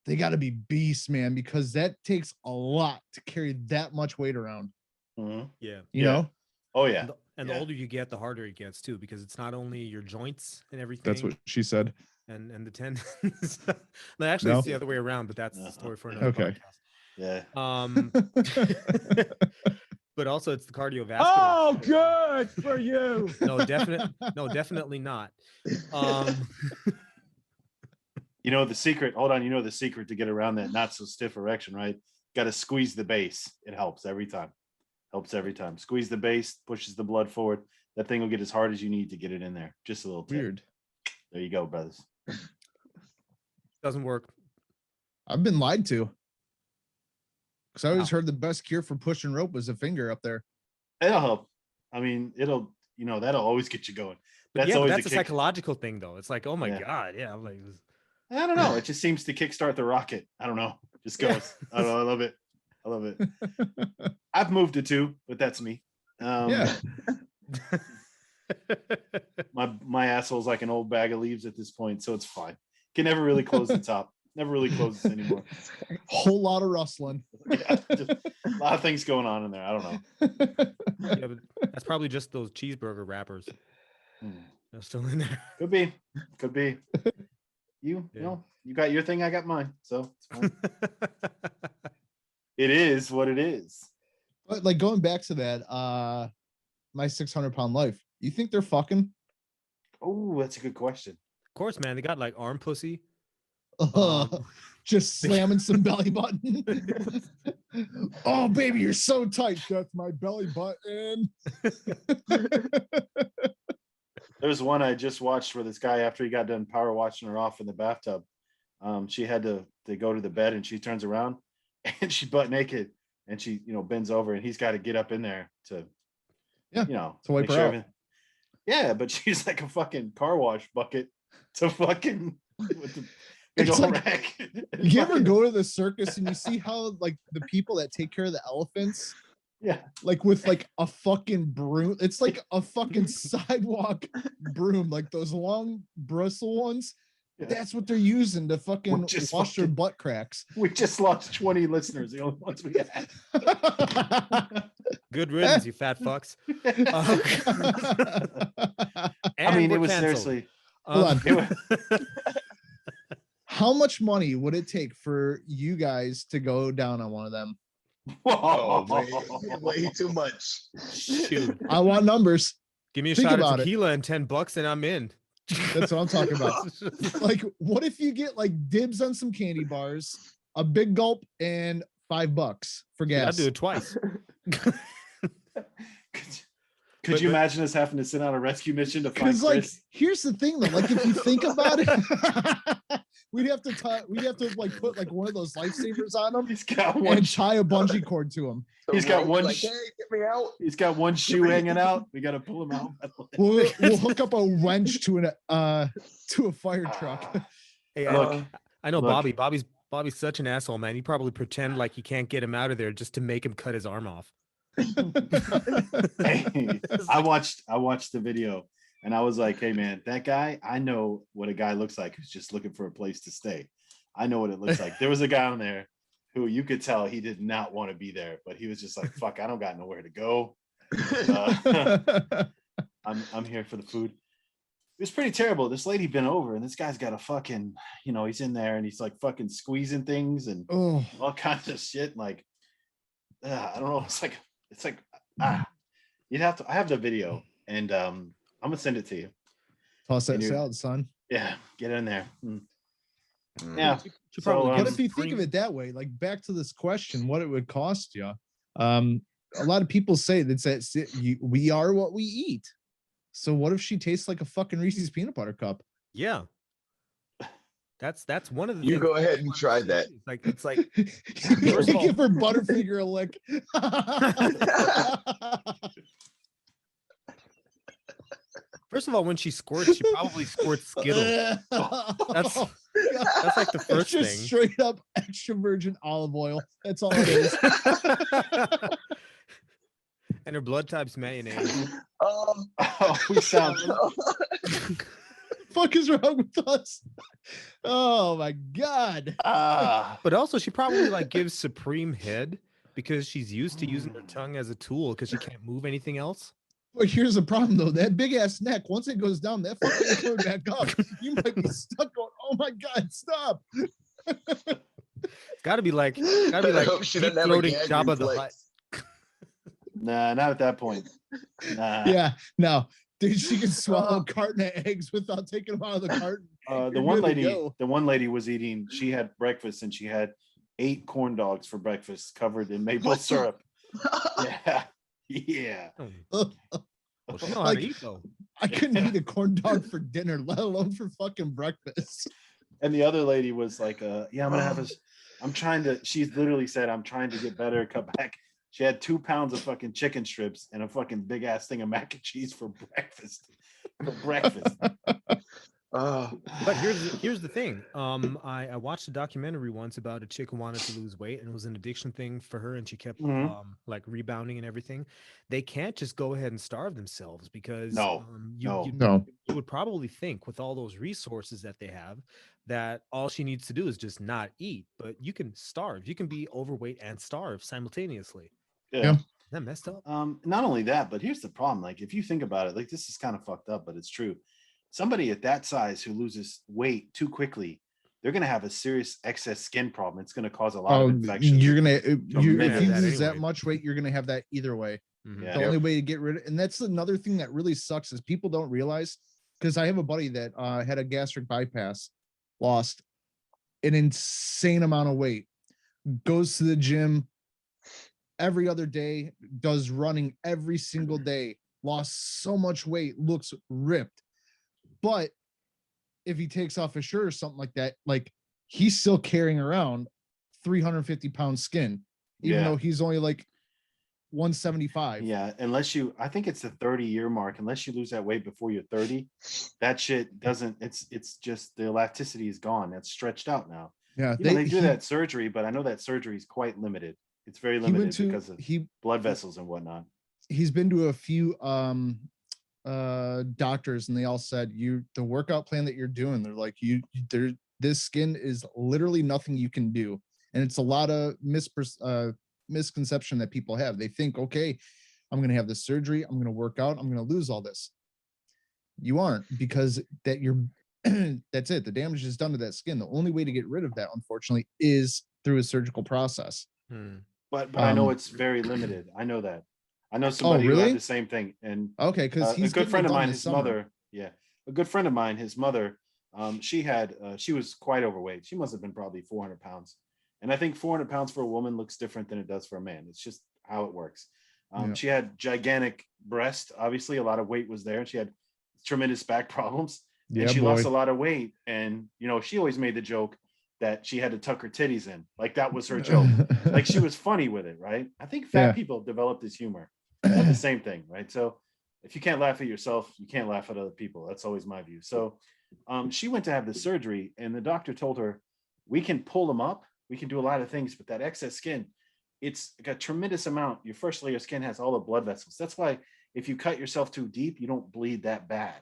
they got to be beasts, man, because that takes a lot to carry that much weight around. Mm-hmm. Yeah. You know? Oh, yeah. And the older you get, the harder it gets too, because it's not only your joints and everything. That's what she said. And the tendons. No, actually, it's the other way around, but that's the story for another podcast. Yeah. But also it's the cardiovascular. Oh, good for you. No, definitely not. The secret, hold on, the secret to get around that not so stiff erection, right? Got to squeeze the base. It helps every time. Squeeze the base, pushes the blood forward. That thing will get as hard as you need to get it in there. Just a little tip. Weird. There you go, brothers. Doesn't work. I've been lied to. Because I always heard the best cure for pushing rope was a finger up there. It'll help. I mean, that'll always get you going. That's a psychological thing, though. It's like, oh my God, yeah. I'm like, I don't know. It just seems to kickstart the rocket. I don't know. Just goes. I don't know. I love it. I've moved to 2, but that's me. My asshole's like an old bag of leaves at this point, so it's fine. Can never really close the top. Never really closes anymore. Whole lot of rustling. Just a lot of things going on in there. I don't know. Yeah, but that's probably just those cheeseburger wrappers. They're still in there. Could be. You got your thing, I got mine. So it's fine. It is what it is. But like going back to that, my 600-pound life, you think they're fucking? Oh, that's a good question. Of course, man. They got like arm pussy. Just slamming some belly button. Oh, baby, you're so tight. That's my belly button. There's one I just watched where this guy, after he got done power washing her off in the bathtub, she had to go to the bed, and she turns around and she's butt naked, and she bends over, and he's got to get up in there to to wipe make her sure out. Yeah, but she's like a fucking car wash bucket to fucking with the big It's old like- rack. You ever go to the circus and you see how like the people that take care of the elephants, Yeah. like with like a fucking broom, it's like a fucking sidewalk broom, like those long bristle ones. Yeah. That's what they're using to fucking just wash their fucking- butt cracks. We just lost 20 listeners, the only ones we had. Good riddance, you fat fucks. I mean, it we're was canceled. seriously. Hold on. It was, How much money would it take for you guys to go down on one of them? Oh, way too much. Shoot. I want numbers. Give me a Think shot of about it. tequila and $10 and I'm in. That's what I'm talking about. Like, what if you get like dibs on some candy bars, a big gulp, and $5 for I'll gas? do it twice. could you imagine us having to send out a rescue mission to find Because like, Chris? here's the thing though. Like, if you think about it, we'd have to like put like one of those lifesavers on him He's got one. and tie a bungee cord to him. He's got Rope's one Like, sh- hey, get me out. He's got one shoe hanging out. We got to pull him out. We'll hook up a wrench to a fire truck. Hey, Look, I know look. Bobby's such an asshole, man. He probably pretend like he can't get him out of there just to make him cut his arm off. Hey, I watched the video, and I was like, hey man, that guy, I know what a guy looks like who's just looking for a place to stay. I know what it looks like. There was a guy on there who you could tell he did not want to be there, but he was just like, fuck, I don't got nowhere to go. I'm here for the food. It was pretty terrible. This lady bent over, and this guy's got a fucking, he's in there, and he's like fucking squeezing things and Oh, all kinds of shit. Like, I don't know. It's like you'd have to. I have the video, and I'm gonna send it to you. toss that And you- salad, son. Yeah, get in there. Mm. Yeah. Should So, probably um, But give if you him think of cream. it that way, like back to this question, what it would cost you, a lot of people say we are what we eat. So what if she tastes like a fucking Reese's peanut butter cup? Yeah. That's one of the You things go I ahead don't and try understand. It's like You First of all- give her Butterfinger a lick. first of all, when she squirts, she probably squirts Skittles. That's like the It's first just thing. straight up extra virgin olive oil. That's all it is. And her blood type's mayonnaise. Oh, We sound. Fuck is wrong with us? Oh my god. But also, she probably like gives supreme head because she's used to using her tongue as a tool because she can't move anything else. But here's the problem though. That big ass neck, once it goes down, that fucking ain't coming back up. You might be stuck going, oh my god, stop. It's got to be like I hope she doesn't have a deep-throating gag Jabba the Hutt. reflex. Nah, not at that point. Nah. Yeah, no. Dude, she can swallow a carton of eggs without taking them out of the carton. The You're one good to lady, go. the one lady was eating. She had breakfast, and she had 8 corn dogs for breakfast, covered in maple What the- syrup. Yeah, yeah. Well, she know how Like- to eat though. I couldn't eat a corn dog for dinner, let alone for fucking breakfast. And the other lady was like, yeah, I'm gonna have this. I'm trying to. She's literally said, I'm trying to get better, cut back. She had 2 pounds of fucking chicken strips and a fucking big ass thing of mac and cheese for breakfast. For breakfast. Oh, But here's the thing. I watched a documentary once about a chick who wanted to lose weight, and it was an addiction thing for her, and she kept Mhm. like rebounding and everything. They can't just go ahead and starve themselves because No, you, no. you No. you would probably think with all those resources that they have that all she needs to do is just not eat. But you can starve. You can be overweight and starve simultaneously. Yeah. Is that messed up? Not only that, but here's the problem. Like, if you think about it, like this is kind of fucked up, but it's true. Somebody at that size who loses weight too quickly, they're gonna have a serious excess skin problem. It's gonna cause a lot Oh, of infections. you're gonna you're if you gonna have that lose that anyway. much weight, you're gonna have that either way. Mhm. Yeah. The only way to get rid of, and that's another thing that really sucks is people don't realize, because I have a buddy that had a gastric bypass, lost an insane amount of weight, goes to the gym every other day, does running every single day, lost so much weight, looks ripped. But if he takes off his shirt or something like that, like he's still carrying around 350-pound skin, even though he's only like 175. Yeah, I think it's the 30-year mark. Unless you lose that weight before you're 30, that shit doesn't. It's just the elasticity is gone. That's stretched out now. Yeah, they do that surgery, but I know that surgery is quite limited. It's very limited because of blood vessels and whatnot. He's been to a few doctors, and they all said the workout plan that you're doing, they're like this skin is literally nothing you can do, and it's a lot of misconception that people have. They think, okay, I'm going to have this surgery, I'm going to work out, I'm going to lose all this. You aren't, because that's it. The damage is done to that skin. The only way to get rid of that, unfortunately, is through a surgical process. But I know it's very limited. I know that. I know somebody who had the same thing. And okay, because he's a good friend of mine, his mother. Yeah, a good friend of mine, his mother. She was quite overweight. She must have been probably 400 pounds. And I think 400 pounds for a woman looks different than it does for a man. It's just how it works. She had gigantic breast. Obviously, a lot of weight was there. And she had tremendous back problems. And she lost a lot of weight. And, she always made the joke that she had to tuck her titties in. Like that was her joke. Like she was funny with it, right? I think fat people develop this humor. That's the same thing, right? So if you can't laugh at yourself, you can't laugh at other people. That's always my view. So she went to have the surgery, and the doctor told her, we can pull them up. We can do a lot of things, but that excess skin, it's got a tremendous amount. Your first layer of skin has all the blood vessels. That's why if you cut yourself too deep, you don't bleed that bad.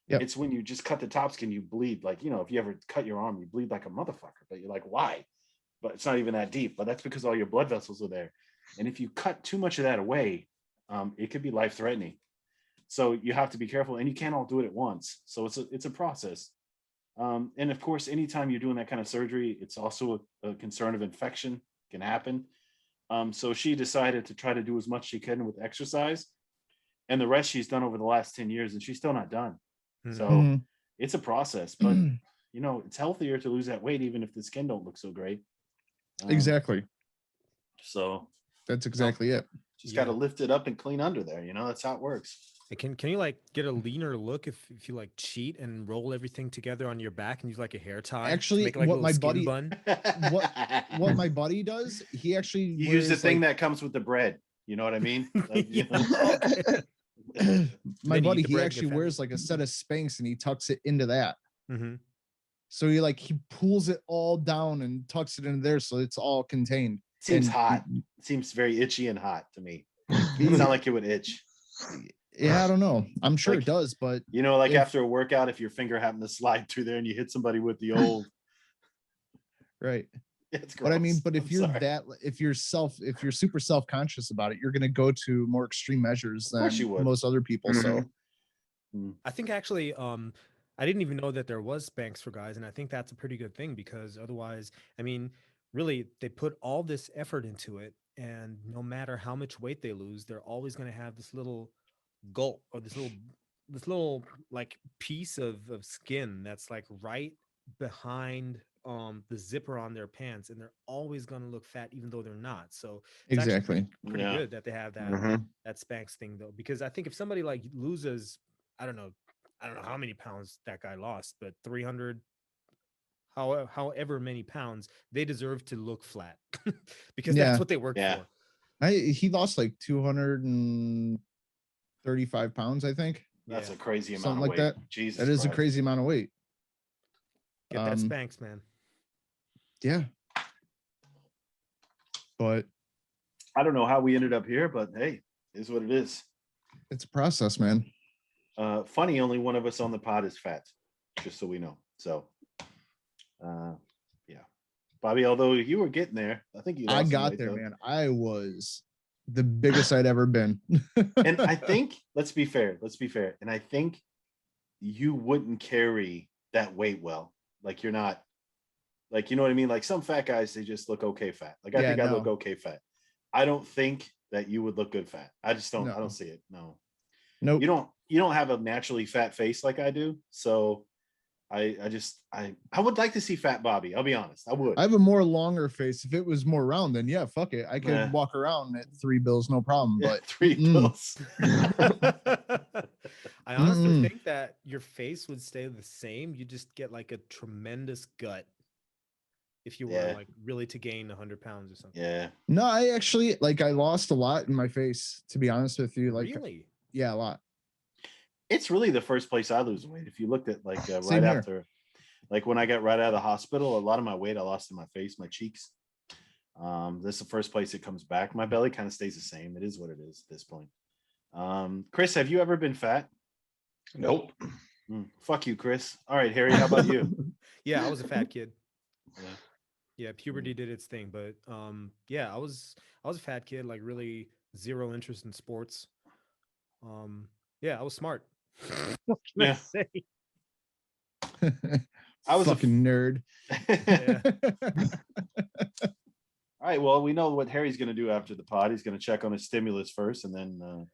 Yep. It's when you just cut the top skin, you bleed. Like, if you ever cut your arm, you bleed like a motherfucker, but you're like, why? But it's not even that deep. But that's because all your blood vessels are there. And if you cut too much of that away, it could be life-threatening. So you have to be careful, and you can't all do it at once. So it's a process. And of course, anytime you're doing that kind of surgery, it's also a concern of infection can happen. So she decided to try to do as much as she can with exercise, and the rest she's done over the last 10 years, and she's still not done. So it's a process, but it's healthier to lose that weight, even if the skin don't look so great. Exactly. So that's exactly it. Just got to lift it up and clean under there. That's how it works. Can you like get a leaner look if you like cheat and roll everything together on your back and use like a hair tie? Actually, make like what my buddy bun? what my buddy does, he actually use the thing that comes with the bread. You know what I mean? Like, my buddy, he actually wears like a set of Spanx, and he tucks it into that. So he pulls it all down and tucks it into there, so it's all contained. Seems hot. It seems very itchy and hot to me. It sounds like it would itch. Yeah, I don't know. I'm sure it does, but after a workout, if your finger happened to slide through there and you hit somebody with the old, right? It's gross. But I mean, if you're super self-conscious about it, you're going to go to more extreme measures than most other people. So I think actually, I didn't even know that there was Spanx for guys, and I think that's a pretty good thing, because otherwise, I mean, really, they put all this effort into it, and no matter how much weight they lose, they're always going to have this little gulp, or this little like piece of skin that's like right behind the zipper on their pants, and they're always going to look fat even though they're not. So it's exactly pretty good that they have that Spanx thing, though, because I think if somebody like loses, I don't know how many pounds that guy lost, but 300, however many pounds, they deserve to look flat because that's what they work for. He lost like 235 pounds, I think. That's a crazy amount something of like weight. that. Jesus, that is a crazy amount of weight. Get that Spanx, man. Yeah, but I don't know how we ended up here, but hey, it is what it is. It's a process, man. Funny, only one of us on the pod is fat, just so we know. So yeah, Bobby, although you were getting there, I think you lost I got there, man. I was the biggest I'd ever been. And I think, let's be fair, and I think you wouldn't carry that weight well. Like, you're not, like, you know what I mean? Like, some fat guys, they just look okay fat. Like, I think I look okay fat. I don't think that you would look good fat. I just don't. I don't see it. No. Nope. You don't have a naturally fat face like I do. So I would like to see fat Bobby. I'll be honest. I would. I have a more longer face. If it was more round, then yeah, fuck it. I could walk around at $3 bills, no problem. But $3 bills. I I honestly Mm-mm. think that your face would stay the same. You just get like a tremendous gut if you were Yeah. like really to gain 100 pounds or something. Yeah. No, I actually I lost a lot in my face, to be honest with you. Like, Really? yeah, a lot. It's really the first place I lose weight. If you looked at like Same right here. after, like when I got right out of the hospital, a lot of my weight I lost in my face, my cheeks. This is the first place it comes back. My belly kind of stays the same. It is what it is at this point. Chris, have you ever been fat? Nope. Fuck you, Chris. All right, Harry, how about you? Yeah, I was a fat kid. Yeah. Yeah, puberty did its thing, but yeah, I was a fat kid, like really zero interest in sports. Yeah, I was smart. What can I Yeah. say? I was a fucking nerd. Yeah. All right, well, we know what Harry's going to do after the pod. He's going to check on his stimulus first, and then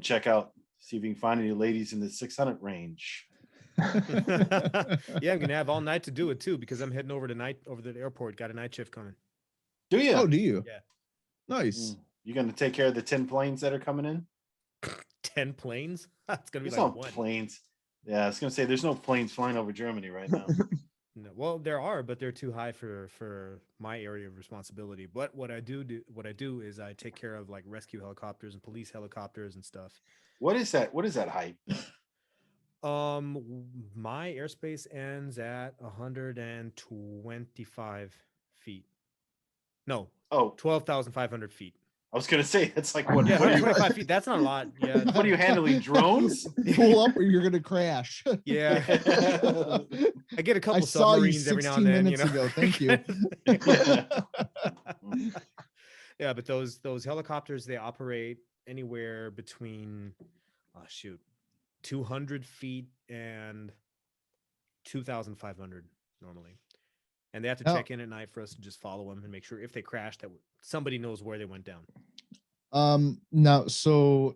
check out, see if he can find any ladies in the 600 range. Yeah, I'm gonna have all night to do it too because I'm heading over to the airport. Got a night shift coming. Do you? Oh, do you? Yeah. Nice. You're going to take care of the 10 planes that are coming in? 10 planes? It's gonna be There's like no one. planes. Yeah, I was going to say there's no planes flying over Germany right now. No, well, there are, but they're too high for my area of responsibility. But what I do is I take care of like rescue helicopters and police helicopters and stuff. What is that? What is that height? My airspace ends at 125 feet. No, Oh, 12,500 feet. I was going to say that's like what? Yeah, What are you? 125 feet. That's not a lot. Yeah. What are you handling? Drones? Pull up or you're gonna crash. Yeah. I get a couple I saw you submarines every now 16 and then. minutes ago. Thank you. Yeah, but those helicopters, they operate anywhere between 200 feet and 2,500 normally. And they have to Oh. check in at night for us to just follow them and make sure if they crash that somebody knows where they went down. Now, so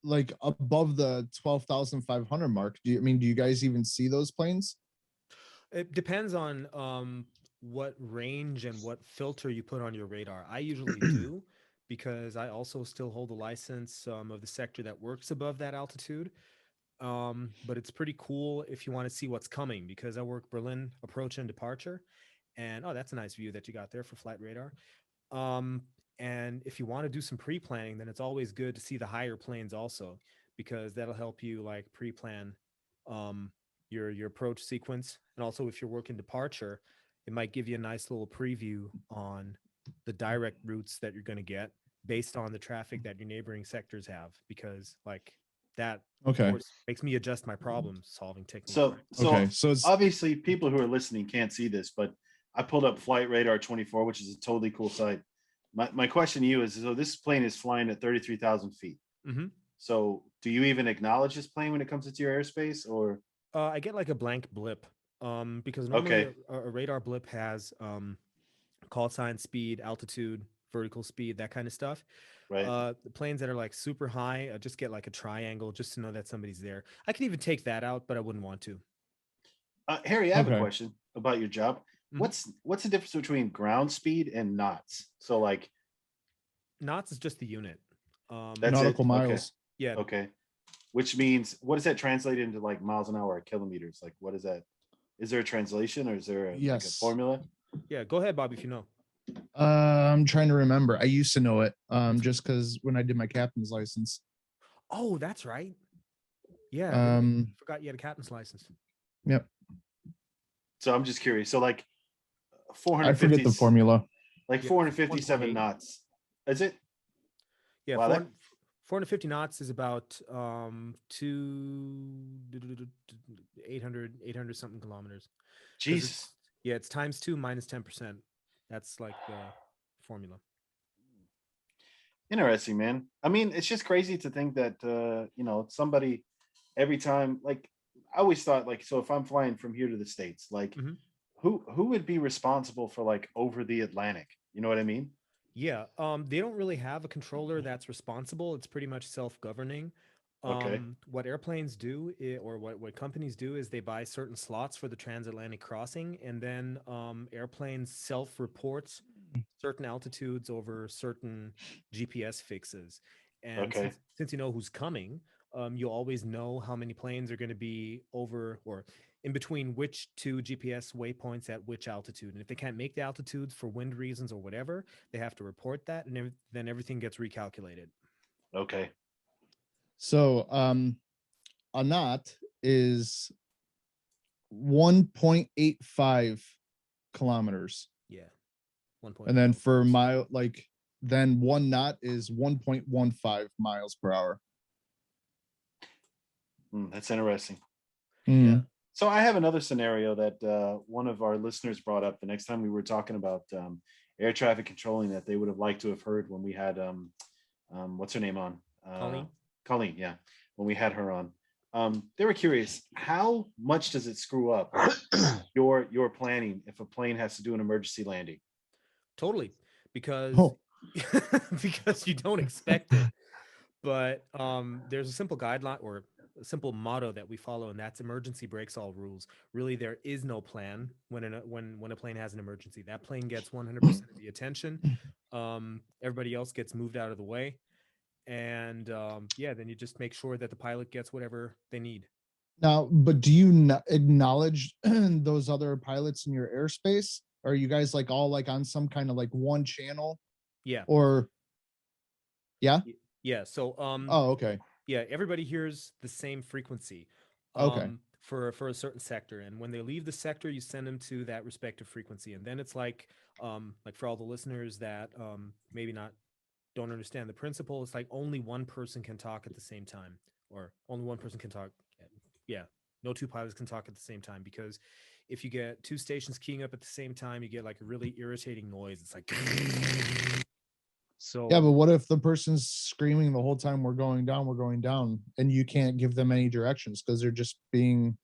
like above the 12,500 mark, do you guys even see those planes? It depends on what range and what filter you put on your radar. I usually do because I also still hold a license of the sector that works above that altitude. But it's pretty cool if you want to see what's coming because I work Berlin approach and departure. And that's a nice view that you got there for flight radar. And if you want to do some pre-planning, then it's always good to see the higher planes also, because that'll help you like pre-plan your approach sequence. And also if you're working departure, it might give you a nice little preview on the direct routes that you're going to get based on the traffic that your neighboring sectors have, because like that of Okay. course makes me adjust my problem solving technique. So, right? so Okay. So it's obviously people who are listening can't see this, but I pulled up Flight Radar 24, which is a totally cool site. My question to you is, so this plane is flying at 33,000 feet. Mhm. So do you even acknowledge this plane when it comes into your airspace, or? I get like a blank blip because normally Okay. a radar blip has call sign, speed, altitude, vertical speed, that kind of stuff. Right. The planes that are like super high, I just get like a triangle just to know that somebody's there. I can even take that out, but I wouldn't want to. Harry, I have a Okay. question about your job. Mhm. What's the difference between ground speed and knots? So like, Knots is just the unit. That's nautical it? Okay. miles. Yeah. okay, which means what does that translate into, like miles an hour or kilometers? Like, what is that? Is there a translation or is there like a Yes. formula? Yeah. Go ahead, Bob, if you know. I'm trying to remember. I used to know it. Just because when I did my captain's license. Oh, that's right. Yeah. I forgot you had a captain's license. Yep. So I'm just curious. So like I 450, forget the formula. like Yeah, 457 1.8. knots. Is it? Yeah. Wow, 450 knots is about 800 something kilometers. 'Cause Jesus. Yeah, it's times 2 minus 10%. That's like the formula. Interesting, man. I mean, it's just crazy to think that somebody every time, like I always thought, like, so if I'm flying from here to the States, like Mhm. who would be responsible for like over the Atlantic? You know what I mean? Yeah, they don't really have a controller that's responsible. It's pretty much self-governing. Okay. What airplanes do, or what companies do, is they buy certain slots for the transatlantic crossing, and then airplanes self-reports certain altitudes over certain GPS fixes. And Okay. since you know who's coming, you'll always know how many planes are going to be over or in between which two GPS waypoints at which altitude. And if they can't make the altitudes for wind reasons or whatever, they have to report that, and then everything gets recalculated. Okay. So a knot is 1.85 kilometers. Yeah. 1. And then for mile, like, then 1 knot is 1.15 miles per hour. That's interesting. Yeah. So I have another scenario that one of our listeners brought up the next time we were talking about air traffic controlling that they would have liked to have heard when we had what's her name on? Colleen, yeah. When we had her on. They were curious, how much does it screw up your planning if a plane has to do an emergency landing? Totally, because because you don't expect it. But there's a simple guideline or a simple motto that we follow, and that's emergency breaks all rules. Really, there is no plan when a plane has an emergency. That plane gets 100% of the attention. Everybody else gets moved out of the way. And then you just make sure that the pilot gets whatever they need. Now, but do you acknowledge those other pilots in your airspace? Are you guys like all like on some kind of like one channel? Yeah. Or yeah? Yeah. So oh, okay. Yeah, everybody hears the same frequency. Okay. For a certain sector, and when they leave the sector, you send them to that respective frequency, and then it's like for all the listeners that maybe don't understand the principle, it's like only one person can talk at the same time, or only one person can talk. Yeah, no two pilots can talk at the same time, because if you get two stations keying up at the same time, you get like a really irritating noise. It's like so. Yeah, but what if the person's screaming the whole time we're going down, and you can't give them any directions because they're just being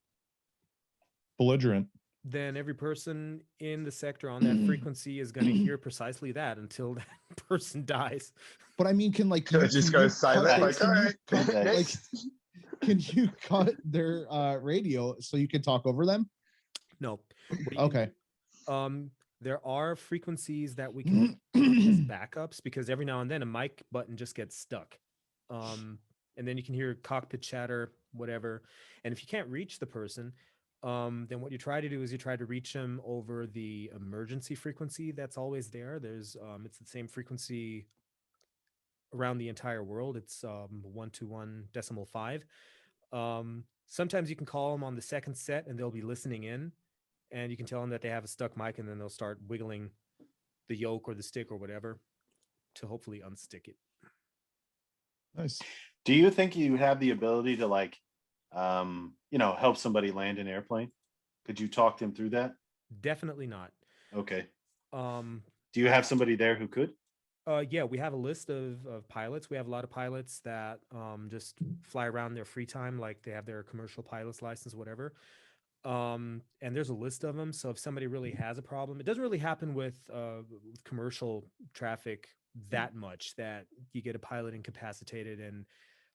belligerent? Then every person in the sector on that frequency is going to hear precisely that until that person dies. But I mean, can like it just goes silent? Like, all right, like, can you cut their radio so you can talk over them? No. Okay. There are frequencies that we can as backups, because every now and then a mic button just gets stuck. And then you can hear cockpit chatter, whatever. And if you can't reach the person, then what you try to do is you try to reach them over the emergency frequency that's always there. There's it's the same frequency around the entire world. It's 121.5. Sometimes you can call them on the second set and they'll be listening in, and you can tell them that they have a stuck mic, and then they'll start wiggling the yoke or the stick or whatever to hopefully unstick it. Nice. Do you think you have the ability to like help somebody land an airplane? Could you talk them through that? Definitely not. Okay. Do you have somebody there who could? Yeah, we have a list of pilots. We have a lot of pilots that just fly around their free time, like they have their commercial pilot's license, whatever. And there's a list of them. So if somebody really has a problem, it doesn't really happen with commercial traffic that much, that you get a pilot incapacitated and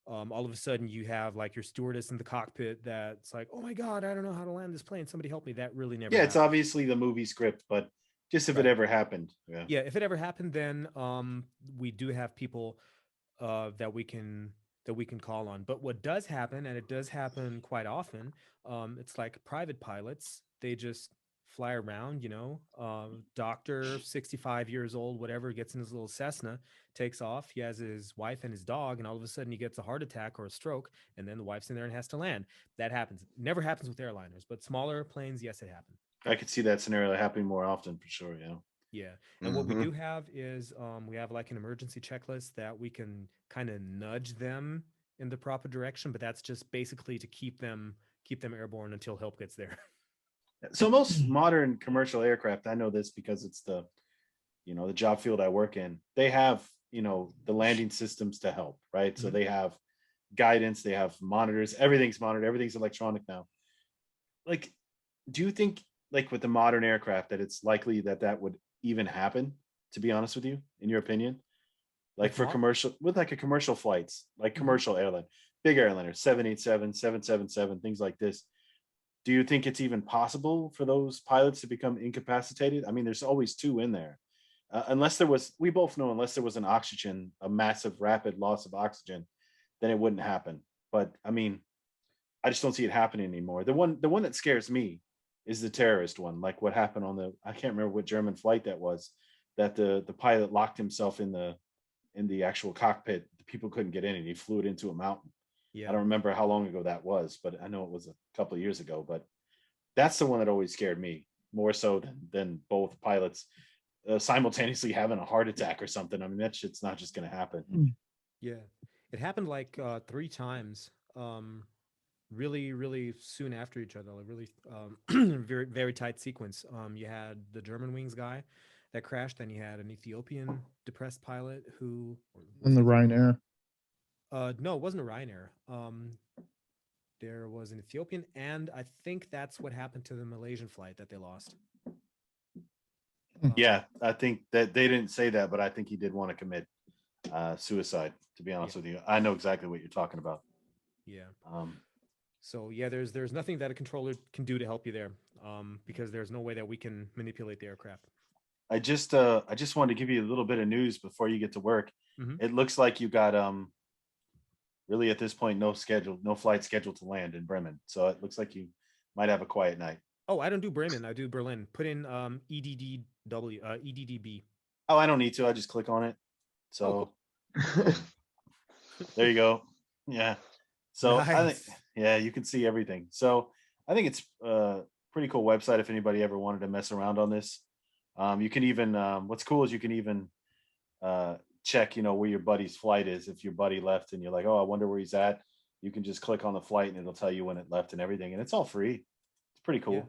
all of a sudden you have like your stewardess in the cockpit that's like, oh my God, I don't know how to land this plane. Somebody help me. That really never happened. It's obviously the movie script, but just if it ever happened. Yeah, if it ever happened, then we do have people that we can call on. But what does happen, and it does happen quite often, it's like private pilots. They just fly around, doctor, 65 years old, whatever, gets in his little Cessna, takes off. He has his wife and his dog, and all of a sudden he gets a heart attack or a stroke, and then the wife's in there and has to land. That happens. Never happens with airliners, but smaller planes, yes, it happens. I could see that scenario happening more often for sure. Yeah. And what we do have is we have like an emergency checklist that we can kind of nudge them in the proper direction, but that's just basically to keep them airborne until help gets there. So most modern commercial aircraft, I know this because it's the job field I work in, they have, the landing systems to help, right? So they have guidance, they have monitors, everything's monitored, everything's electronic now. Like, do you think like with the modern aircraft that it's likely that would even happen, to be honest with you, in your opinion? Like for commercial, with like a commercial flights, like commercial airline, big airliners, 787, 777, things like this. Do you think it's even possible for those pilots to become incapacitated? I mean, there's always two in there. We both know, unless there was a massive rapid loss of oxygen, then it wouldn't happen. but I mean, I just don't see it happening anymore. The one that scares me is the terrorist one, like what happened on I can't remember what German flight that was, that the pilot locked himself in the actual cockpit. The people couldn't get in, and he flew it into a mountain. Yeah. I don't remember how long ago that was, but I know it was a couple of years ago. But that's the one that always scared me more so than both pilots simultaneously having a heart attack or something. I mean, that shit's not just going to happen. Yeah. It happened like 3 times. Really, really soon after each other. Like really, very, very tight sequence. You had the German wings guy that crashed. Then you had an Ethiopian depressed pilot who. On the Ryanair. No, it wasn't a Ryanair. There was an Ethiopian, and I think that's what happened to the Malaysian flight that they lost. Yeah, I think that they didn't say that, but I think he did want to commit suicide. To be honest with you, I know exactly what you're talking about. Yeah. Um, So yeah, there's nothing that a controller can do to help you there, because there's no way that we can manipulate the aircraft. I just wanted to give you a little bit of news before you get to work. Mhm. It looks like you got really at this point no flight scheduled to land in Bremen. So it looks like you might have a quiet night. Oh, I don't do Bremen. I do Berlin. Put in EDDB. Oh, I don't need to. I just click on it. So there you go. Yeah. So I think, Nice. yeah, you can see everything. So I think it's a pretty cool website if anybody ever wanted to mess around on this. You can even what's cool is you can even check, where your buddy's flight is. If your buddy left and you're like, oh, I wonder where he's at, you can just click on the flight and it'll tell you when it left and everything. And it's all free. It's pretty cool. Yeah.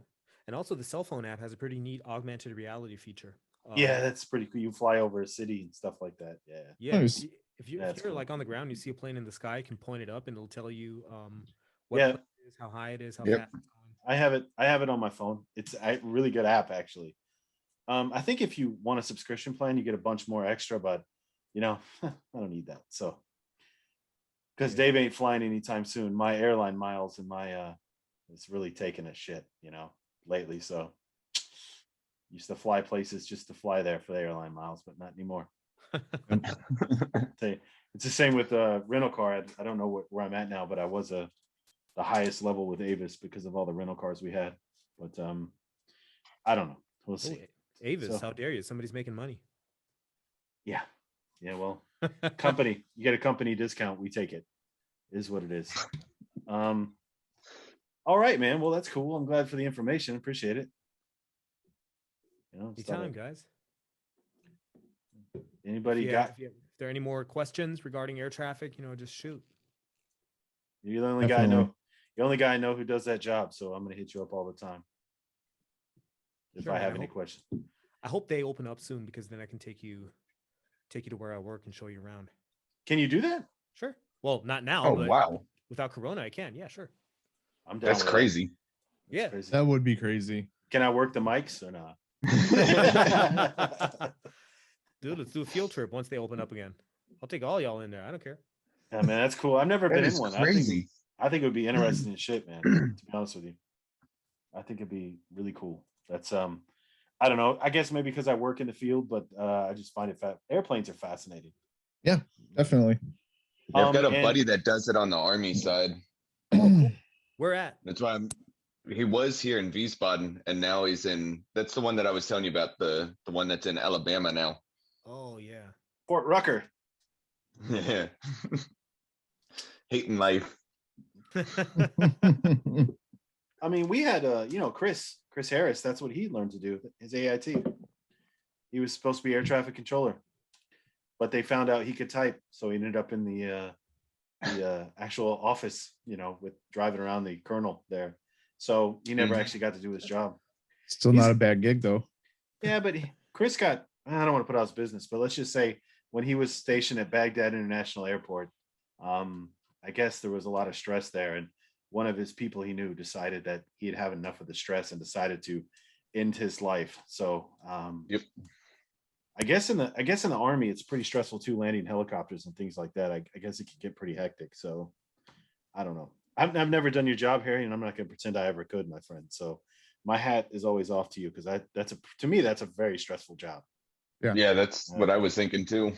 And also the cell phone app has a pretty neat augmented reality feature. Yeah, that's pretty cool. You fly over a city and stuff like that. Yeah. Yeah. Nice. If you're That's cool. like on the ground, you see a plane in the sky, you can point it up and it'll tell you what Yeah. plane it is, how high it is, how Yep. fast it's going. I have it on my phone. It's a really good app, actually. I think if you want a subscription plan, you get a bunch more extra, but I don't need that. So, because Dave ain't flying anytime soon. My airline miles and my it's really taking a shit, lately. So, used to fly places just to fly there for the airline miles, but not anymore. It's the same with rental car. I don't know where I'm at now, but I was the highest level with Avis because of all the rental cars we had. But I don't know. We'll see. Avis, So- how dare you? Somebody's making money. Yeah. Well, company, you get a company discount. We take it. Is what it is. All right, man. Well, that's cool. I'm glad for the information. Appreciate it. Just thought Anytime, I'd- guys. Anybody If there are any more questions regarding air traffic, just shoot. You're the only guy I know. Definitely. The only guy I know who does that job. So I'm gonna hit you up all the time if Sure, I man, have I any hope- questions. I hope they open up soon because then I can take you to where I work and show you around. Can you do that? Sure. Well, not now, Oh, but wow. without Corona, I can. Yeah, sure. I'm down. That's with that. crazy. That's Yeah. crazy. That would be crazy. Can I work the mics or not? Dude, let's do a field trip once they open up again. I'll take all y'all in there. I don't care. Yeah, man, that's cool. I've never That been in is one. crazy. I think it would be interesting as shit, man. To be honest with you, I think it'd be really cool. That's I don't know. I guess maybe because I work in the field, but I just find it airplanes are fascinating. Definitely. Yeah, I've got a and- buddy that does it on the army side. Where at? That's why he was here in Wiesbaden and now he's that's the one that I was telling you about, the one that's in Alabama now. Oh yeah. Fort Rucker. Yeah. Hating life. I mean, we had Chris Harris. That's what he learned to do. His AIT. He was supposed to be air traffic controller, but they found out he could type, so he ended up in the actual office. With driving around the colonel there. So he never Mhm. actually got to do his job. Still not a bad gig though. Yeah, but Chris got. I don't want to put out his business, but let's just say when he was stationed at Baghdad International Airport, I guess there was a lot of stress there, and one of his people he knew decided that he'd have enough of the stress and decided to end his life. So, Yep. I guess in the army, it's pretty stressful too, landing helicopters and things like that. I guess it could get pretty hectic. So, I don't know. I've never done your job, Harry, and I'm not going to pretend I ever could, my friend. So, my hat is always off to you because to me that's a very stressful job. Yeah, that's what I was thinking too.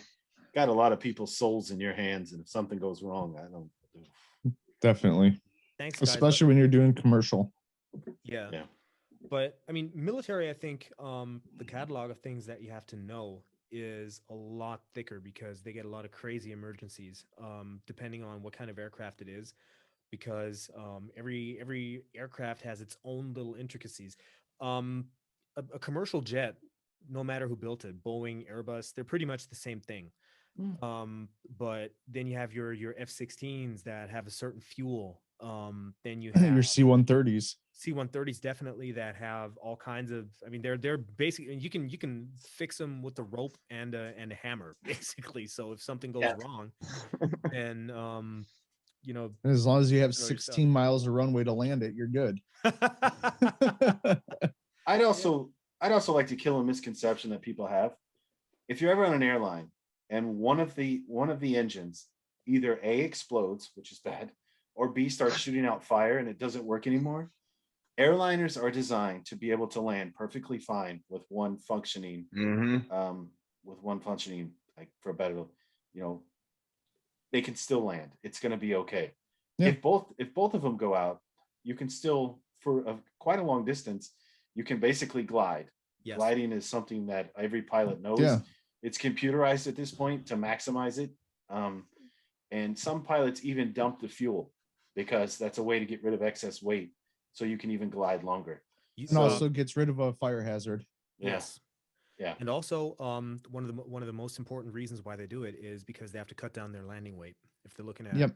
Got a lot of people's souls in your hands, and if something goes wrong, I don't. Definitely. Thanks, guys. Especially when you're doing commercial. Yeah. Yeah. But I mean, military, I think the catalog of things that you have to know is a lot thicker because they get a lot of crazy emergencies, depending on what kind of aircraft it is, because every aircraft has its own little intricacies. Um, a commercial jet, no matter who built it, Boeing, Airbus, they're pretty much the same thing. But then you have your F-16s that have a certain fuel. Then you have Your C-130s. C-130s definitely that have all kinds of. I mean, they're basically you can fix them with a rope and a hammer basically. So if something goes wrong, then you know, As long as you have know your 16 miles of runway to land it, you're good. I'd also like to kill a misconception that people have. If you're ever on an airline and one of the engines either A, explodes, which is bad, or B, starts shooting out fire and it doesn't work anymore, airliners are designed to be able to land perfectly fine with one functioning like for a better, they can still land. It's going to be okay. Yeah. If both of them go out, you can still, for quite a long distance, you can basically glide. Yes. Gliding is something that every pilot knows. Yeah. It's computerized at this point to maximize it. And some pilots even dump the fuel because that's a way to get rid of excess weight, so you can even glide longer. And also gets rid of a fire hazard. Yes. Yeah. And also, one of the most important reasons why they do it is because they have to cut down their landing weight. If they're looking at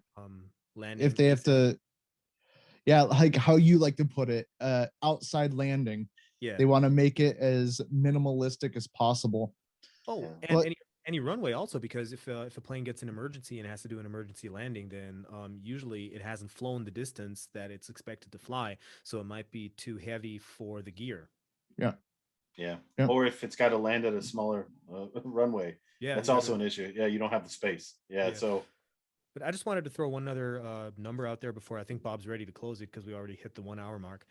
landing, if they have to, like how you like to put it, outside landing. Yeah. They want to make it as minimalistic as possible. Oh, Yeah. and But- any runway also, because if a plane gets an emergency and has to do an emergency landing, then usually it hasn't flown the distance that it's expected to fly, so it might be too heavy for the gear. Yeah. Or if it's got to land at a smaller runway, that's also an issue. Yeah, you don't have the space. Yeah. So, but I just wanted to throw one other number out there before I think Bob's ready to close it, because we already hit the 1 hour mark.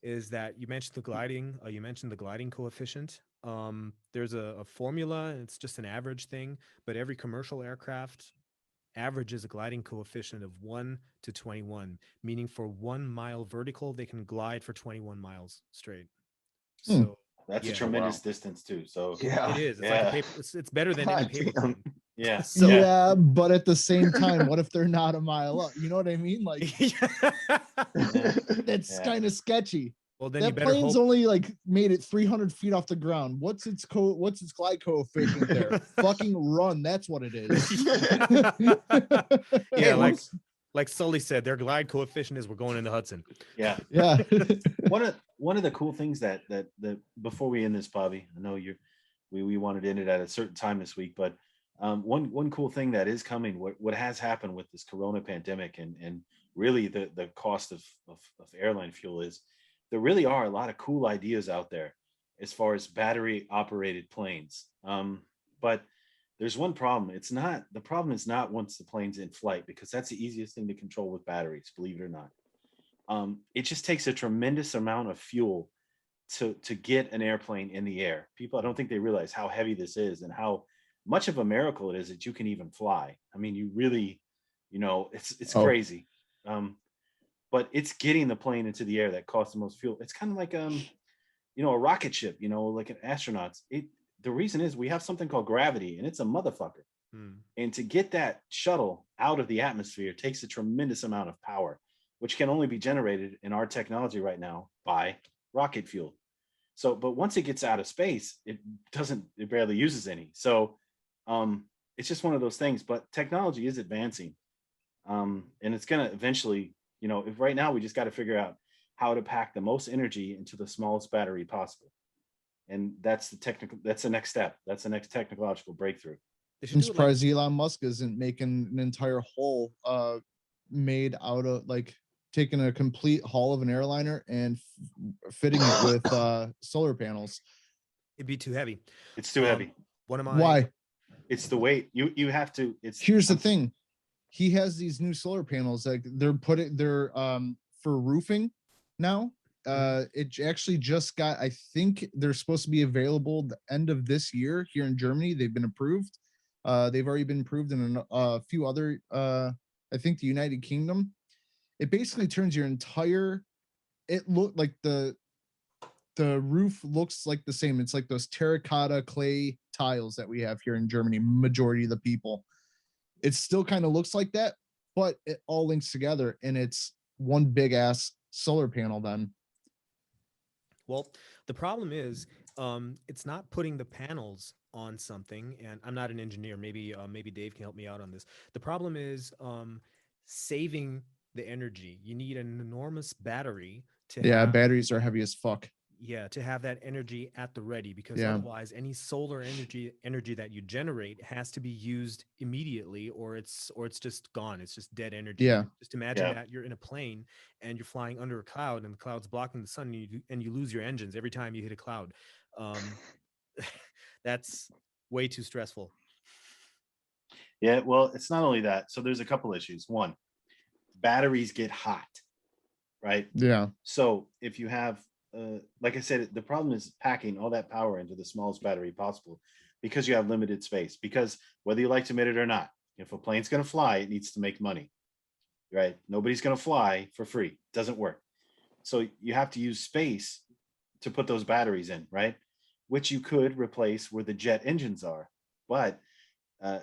Is that you mentioned the gliding? You mentioned the gliding coefficient. There's a formula, and it's just an average thing, but every commercial aircraft averages a gliding coefficient of 1 to 21, meaning for 1 mile vertical, they can glide for 21 miles straight. So that's a tremendous distance too. So it is. It's like a paper. It's better than any paper plane. Yeah. So, but at the same time, what if they're not a mile up? You know what I mean? Like that's kind of sketchy. Well, then that plane's only like made it 300 feet off the ground. What's its glide coefficient there? Fucking run. That's what it is. Yeah, like Sully said, their glide coefficient is we're going in the Hudson. Yeah. One of the cool things that before we end this, Bobby, I know we wanted to end it at a certain time this week, but one cool thing that is coming, what has happened with this Corona pandemic and really the cost of airline fuel is there really are a lot of cool ideas out there as far as battery operated planes. But there's one problem. The problem is not once the plane's in flight, because that's the easiest thing to control with batteries, believe it or not. It just takes a tremendous amount of fuel to get an airplane in the air. People, I don't think they realize how heavy this is and how much of a miracle it is that you can even fly. I mean, you really, it's crazy. But it's getting the plane into the air that costs the most fuel. It's kind of like, a rocket ship, like an astronaut. The reason is we have something called gravity, and it's a motherfucker. And to get that shuttle out of the atmosphere takes a tremendous amount of power, which can only be generated in our technology right now by rocket fuel. So, but once it gets out of space, it barely uses any. So it's just one of those things, but technology is advancing. And it's going to eventually, if right now we just got to figure out how to pack the most energy into the smallest battery possible. And that's the next step. That's the next technological breakthrough. I'm surprised Elon Musk isn't making an entire hull made out of, like, taking a complete hull of an airliner and fitting it with solar panels. It'd be too heavy. It's too heavy. Why? It's the weight. You have to. Here's the thing. He has these new solar panels, like they're for roofing now. It actually just got, I think they're supposed to be available the end of this year here in Germany. They've been approved. They've already been approved in a few other I think the United Kingdom, it basically turns your entire, it looked like the roof looks like the same. It's like those terracotta clay tiles that we have here in Germany, majority of the people. It still kind of looks like that, but it all links together and it's one big ass solar panel then. Well, the problem is it's not putting the panels on something, and I'm not an engineer. Maybe Dave can help me out on this. The problem is saving the energy. You need an enormous battery to have, batteries are heavy as fuck. to have that energy at the ready, because Yeah. otherwise any solar energy that you generate has to be used immediately, or it's just gone. It's just dead energy. Yeah. Just imagine Yeah. that you're in a plane and you're flying under a cloud, and the cloud's blocking the sun, and you lose your engines every time you hit a cloud. That's way too stressful. Yeah, well, it's not only that. So there's a couple issues. One, batteries get hot, right? Yeah. So if you have, like I said, the problem is packing all that power into the smallest battery possible, because you have limited space. Because whether you like to admit it or not, if a plane's going to fly, it needs to make money, right? Nobody's going to fly for free. Doesn't work. So you have to use space to put those batteries in, right? Which you could replace where the jet engines are, but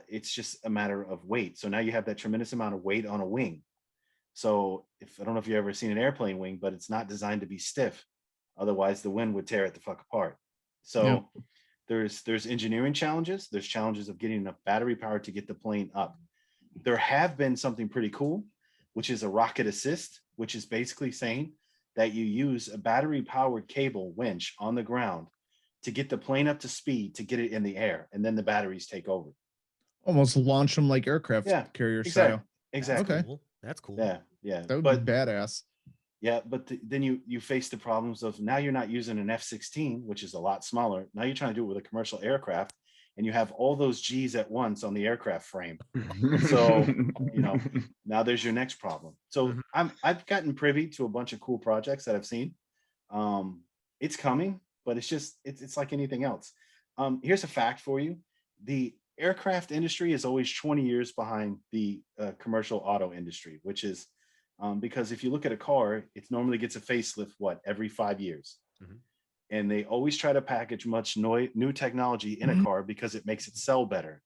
it's just a matter of weight. So now you have that tremendous amount of weight on a wing. So I don't know if you've ever seen an airplane wing, but it's not designed to be stiff. Otherwise, the wind would tear it the fuck apart. So there's engineering challenges. There's challenges of getting enough battery power to get the plane up. There have been something pretty cool, which is a rocket assist, which is basically saying that you use a battery powered cable winch on the ground to get the plane up to speed to get it in the air, and then the batteries take over. Almost launch them like aircraft carrier style. Exactly. Okay. Cool. That's cool. Yeah. That would be badass. Yeah, but then you face the problems of, now you're not using an F-16, which is a lot smaller. Now you're trying to do it with a commercial aircraft, and you have all those G's at once on the aircraft frame. So, now there's your next problem. So I've gotten privy to a bunch of cool projects that I've seen. It's coming, but it's like anything else. Here's a fact for you. The aircraft industry is always 20 years behind the commercial auto industry, which is because if you look at a car, it normally gets a facelift, every 5 years. And they always try to package much new technology in a car because it makes it sell better.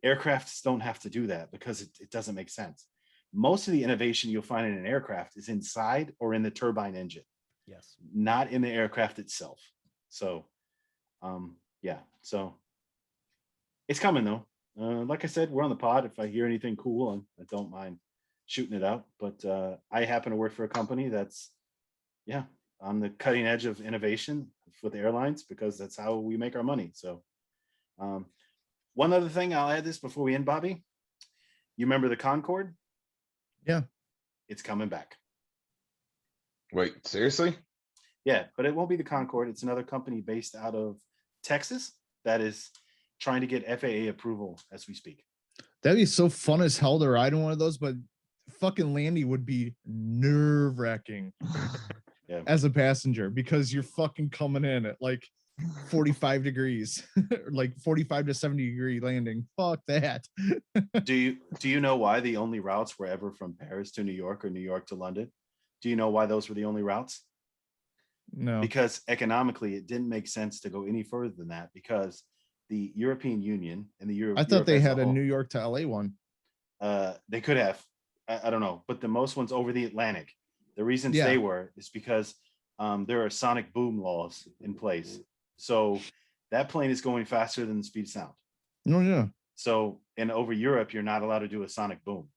Aircrafts don't have to do that because it doesn't make sense. Most of the innovation you'll find in an aircraft is inside or in the turbine engine. Yes. Not in the aircraft itself. So, so it's coming though. Like I said, we're on the pod. If I hear anything cool, I don't mind shooting it out. But I happen to work for a company that's, on the cutting edge of innovation with airlines, because that's how we make our money. So one other thing, I'll add this before we end, Bobby. You remember the Concord? Yeah. It's coming back. Wait, seriously? Yeah, but it won't be the Concord. It's another company based out of Texas that is trying to get FAA approval as we speak. That'd be so fun as hell to ride in one of those, but fucking landing would be nerve-wracking as a passenger, because you're fucking coming in at like 45 degrees, like 45 to 70 degree landing. Fuck that. Do you know why the only routes were ever from Paris to New York or New York to London? Do you know why those were the only routes? No. Because economically, it didn't make sense to go any further than that, because the European Union and the Europe. I thought they had a New York to LA one. They could have. I don't know, but the most ones over the Atlantic. The reasons they were is because there are sonic boom laws in place. So that plane is going faster than the speed of sound. No, yeah. So, and over Europe, you're not allowed to do a sonic boom.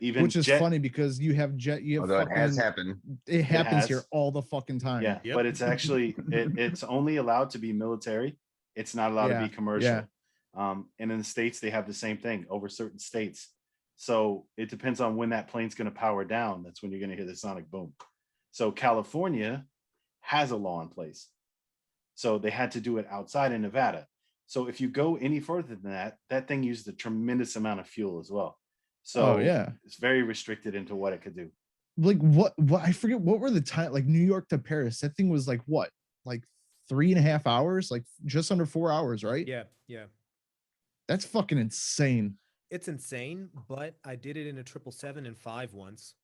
Which is funny because you have Although it has happened. It happens here all the fucking time. Yeah, but it's actually it's only allowed to be military. It's not allowed to be commercial. And in the States, they have the same thing over certain states. So it depends on when that plane's going to power down. That's when you're going to hear the sonic boom. So California has a law in place. So they had to do it outside in Nevada. So if you go any further than that, that thing used a tremendous amount of fuel as well. So it's very restricted into what it could do. Like what I forget, what were the time, like New York to Paris, that thing was like what, like 3.5 hours, like just under 4 hours, right? Yeah. That's fucking insane. it's insane, but I did it in a 777 and 5 once.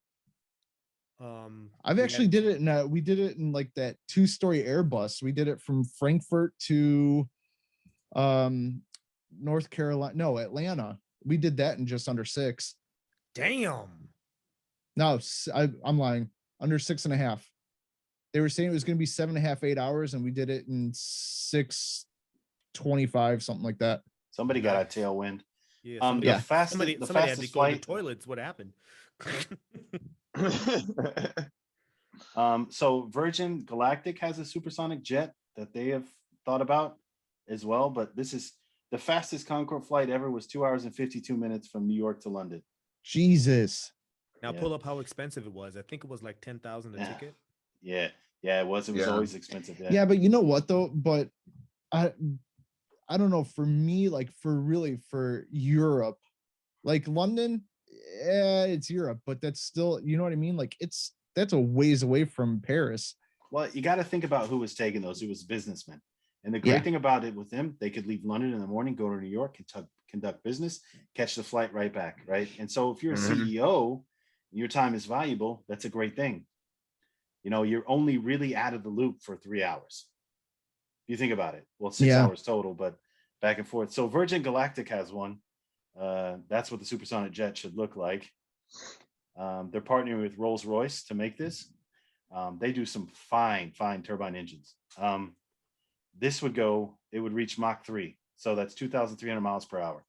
I've we actually had- did it in we did it in like that 2-story Airbus. We did it from Frankfurt to North Carolina. No, Atlanta. We did that in just under 6. Damn. No, I'm lying. Under 6.5. They were saying it was going to be 7.5, 8 hours, and we did it in 6:25, something like that. Somebody got a tailwind. Yeah. The Yeah. fastest, Somebody the had to fastest go to the flight. toilets. What happened? So Virgin Galactic has a supersonic jet that they have thought about as well, but this is the fastest Concord flight ever was 2 hours and 52 minutes from New York to London. Jesus. Now Yeah. pull up how expensive it was. I think it was like 10,000 a Yeah. ticket. Yeah, it was Yeah. always expensive. Yeah, but you know what though? But I don't know. For me, like for Europe, like London, it's Europe, but that's still, you know what I mean? Like that's a ways away from Paris. Well, you got to think about who was taking those. It was businessmen. And the great Yeah. thing about it with them, they could leave London in the morning, go to New York, conduct business, catch the flight right back, right? And so if you're a Mhm. CEO, your time is valuable, that's a great thing. You know, you're only really out of the loop for 3 hours. If you think about it. Well, 6 Yeah. hours total, but back and forth. So Virgin Galactic has one. That's what the supersonic jet should look like. They're partnering with Rolls-Royce to make this. They do some fine turbine engines. It would reach Mach 3. So that's 2,300 miles per hour.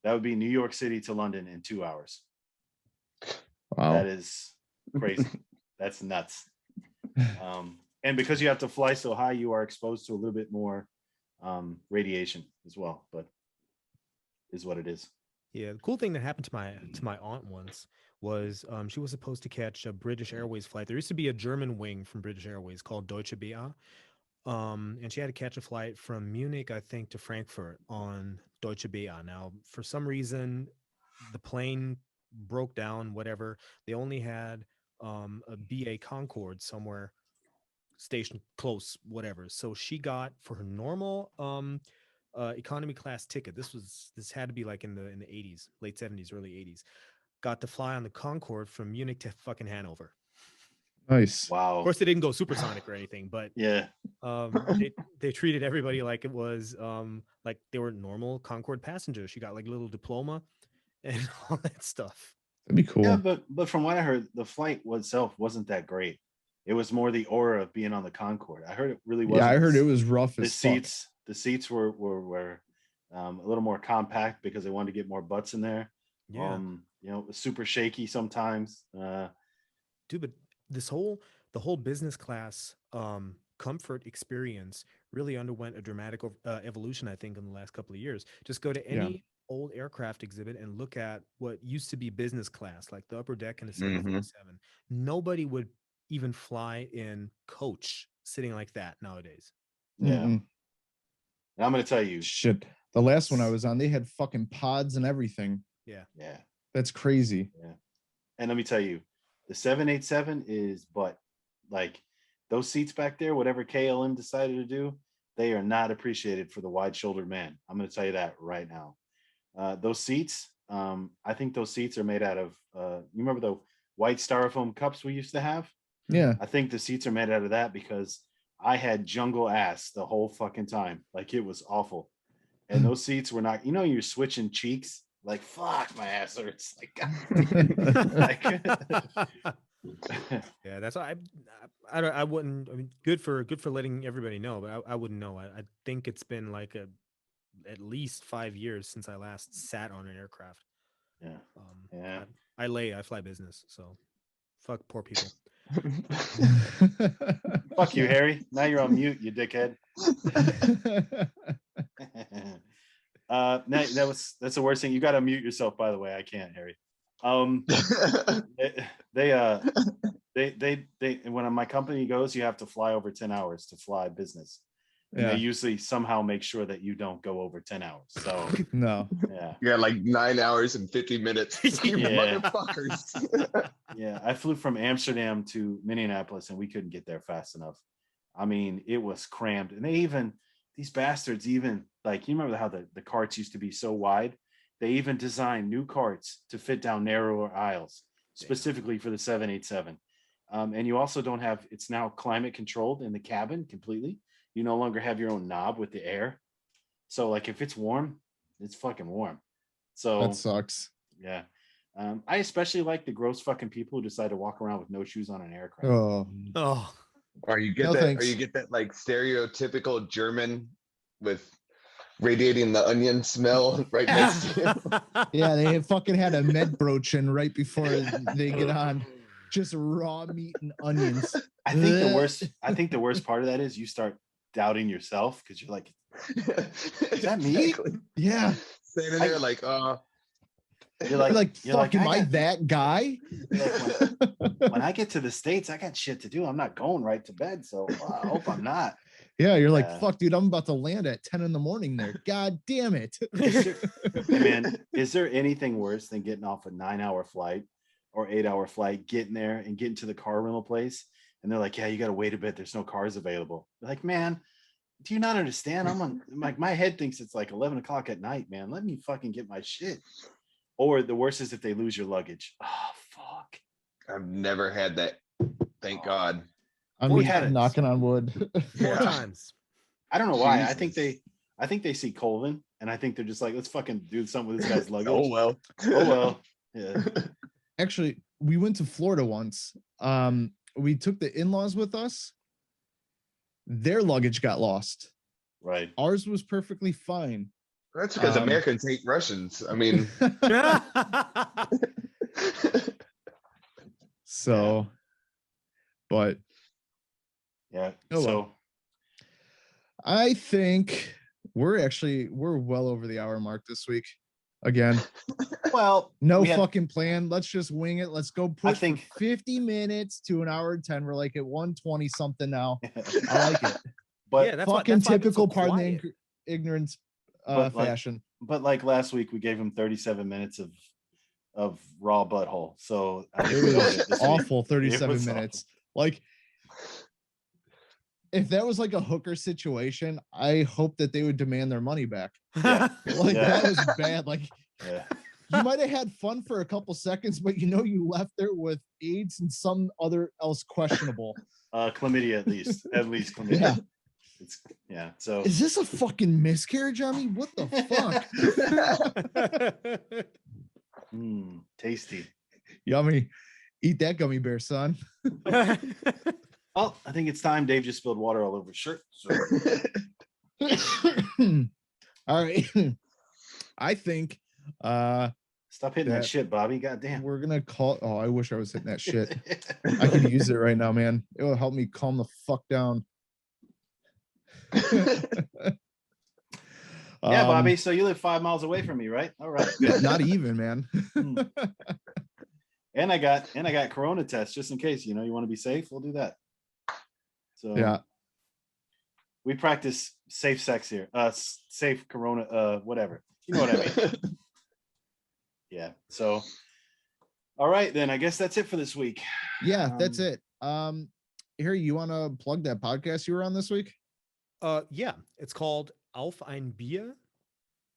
That would be New York City to London in 2 hours. Wow. That is crazy. That's nuts. And because you have to fly so high, you are exposed to a little bit more radiation as well, but is what it is. Yeah, the cool thing that happened to my aunt once was she was supposed to catch a British Airways flight. There used to be a German wing from British Airways called Deutsche BA. And she had to catch a flight from Munich, I think, to Frankfurt on Deutsche BA. Now, for some reason, the plane broke down, whatever. They only had a BA Concord somewhere stationed close, whatever. So she got for her normal economy class ticket. This had to be like in the 80s, late 70s, early 80s. Got to fly on the Concord from Munich to fucking Hanover. Nice. Wow. Of course, they didn't go supersonic or anything, but Yeah. they treated everybody like it was like they were normal Concord passengers. She got like a little diploma and all that stuff. That'd be cool. Yeah, but from what I heard, the flight itself wasn't that great. It was more the aura of being on the Concorde. I heard it really wasn't. Yeah, I heard it was rough The as fuck. seats were a little more compact because they wanted to get more butts in there. Yeah. You know, it was super shaky sometimes. Dude, but the whole business class comfort experience really underwent a dramatic evolution, I think, in the last couple of years. Just go to any old aircraft exhibit and look at what used to be business class, like the upper deck in a 747. Nobody would even fly in coach sitting like that nowadays. Yeah. Mm-mm. And I'm going to tell you. Shit. The last one I was on, they had fucking pods and everything. Yeah. Yeah. That's crazy. Yeah. And let me tell you, the 787 is, but like those seats back there, whatever KLM decided to do, they are not appreciated for the wide-shouldered man. I'm going to tell you that right now. Those seats, I think those seats are made out of, you remember the white styrofoam cups we used to have? Yeah. I think the seats are made out of that because I had jungle ass the whole fucking time. Like it was awful. And those seats were not, you're switching cheeks. Like, fuck, my ass hurts. Like, yeah, that's why I wouldn't. I mean, good for letting everybody know, but I wouldn't know. I think it's been like at least 5 years since I last sat on an aircraft. Yeah. I fly business, so fuck poor people. Fuck you, Harry. Now you're on mute, you dickhead. That's the worst thing. You got to mute yourself, by the way. I can't, Harry. They when my company goes, you have to fly over 10 hours to fly business. And they usually somehow make sure that you don't go over 10 hours. So no. Yeah, like 9 hours and 50 minutes. You motherfuckers. Yeah, I flew from Amsterdam to Minneapolis and we couldn't get there fast enough. I mean, it was crammed. And these bastards, like, you remember how the carts used to be so wide? They even designed new carts to fit down narrower aisles, specifically for the 787. And you also don't have, it's now climate controlled in the cabin completely. You no longer have your own knob with the air. So like if it's warm, it's fucking warm. So That sucks. yeah. I especially like the gross fucking people who decide to walk around with no shoes on an aircraft. Oh, Oh, Or you get No, that, thanks. or you get that like stereotypical German with radiating the onion smell right next to you. yeah, they fucking had a med brochen right before they get on. Just raw meat and onions. I think the worst part of that is you start doubting yourself because you're like, Is that me? Yeah. Standing there like, you're like, fuck, am I got- that guy? when I get to the States, I got shit to do. I'm not going right to bed. So I hope I'm not. Yeah, you're like, Yeah. fuck, dude, I'm about to land at 10 in the morning there. God damn it. Hey, man, is there anything worse than getting off a 9-hour flight or 8-hour flight, getting there and getting to the car rental place? And they're like, yeah, you got to wait a bit. There's no cars available. You're like, man, do you not understand? I'm on, like, my head thinks it's like 11 o'clock at night, man. Let me fucking get my shit. Or the worst is if they lose your luggage. Oh, fuck. I've never had that. Thank God. I'm We had it. knocking on wood. 4 Yeah. times. I don't know why. I Jesus. think they see Colvin and I think they're just like, let's fucking do something with this guy's luggage. Oh well. Oh, well. Yeah. Actually, we went to Florida once. We took the in-laws with us. Their luggage got lost. Right. Ours was perfectly fine. That's because Americans hate Russians. I mean, So, but Yeah. Oh, So well. I think we're well over the hour mark this week. Again, well, no we had- fucking plan. Let's just wing it. Let's go push think- for 50 minutes to an hour and 10. We're like at 120 something now. I like it. but Yeah, that's why- Fucking that's why I've been so typical pardon the quiet. ignorance But, like, fashion. but like last week we gave him 37 minutes of raw butthole. So I It think we owed was this week. awful. It 37 was minutes. Like, if that was like a hooker situation, I hope that they would demand their money back. Yeah. Like Yeah. that was bad. Like Yeah. you might have had fun for a couple seconds, but you know you left there with AIDS and some other else questionable. Chlamydia at least chlamydia. Yeah. It's so Is this a fucking miscarriage on me? What the fuck? tasty. Yummy. Eat that gummy bear, son. Well, I think it's time. Dave just spilled water all over his shirt. So All right. I think stop hitting that That- shit, Bobby. Goddamn. we're gonna call. Oh, I wish I was hitting that shit. I could use it right now, man. It will help me calm the fuck down. Yeah, Um, Bobby. So you live 5 miles away from me, right? All right. Good. Not even, man. And I got Corona tests just in case. You want to be safe. We'll do that. So Yeah. we practice safe sex here. Safe Corona. Whatever. You know what I mean? Yeah. So, all right then. I guess that's it for this week. Yeah, that's Um, it. Here, you want to plug that podcast you were on this week? Yeah, it's called Auf ein Bier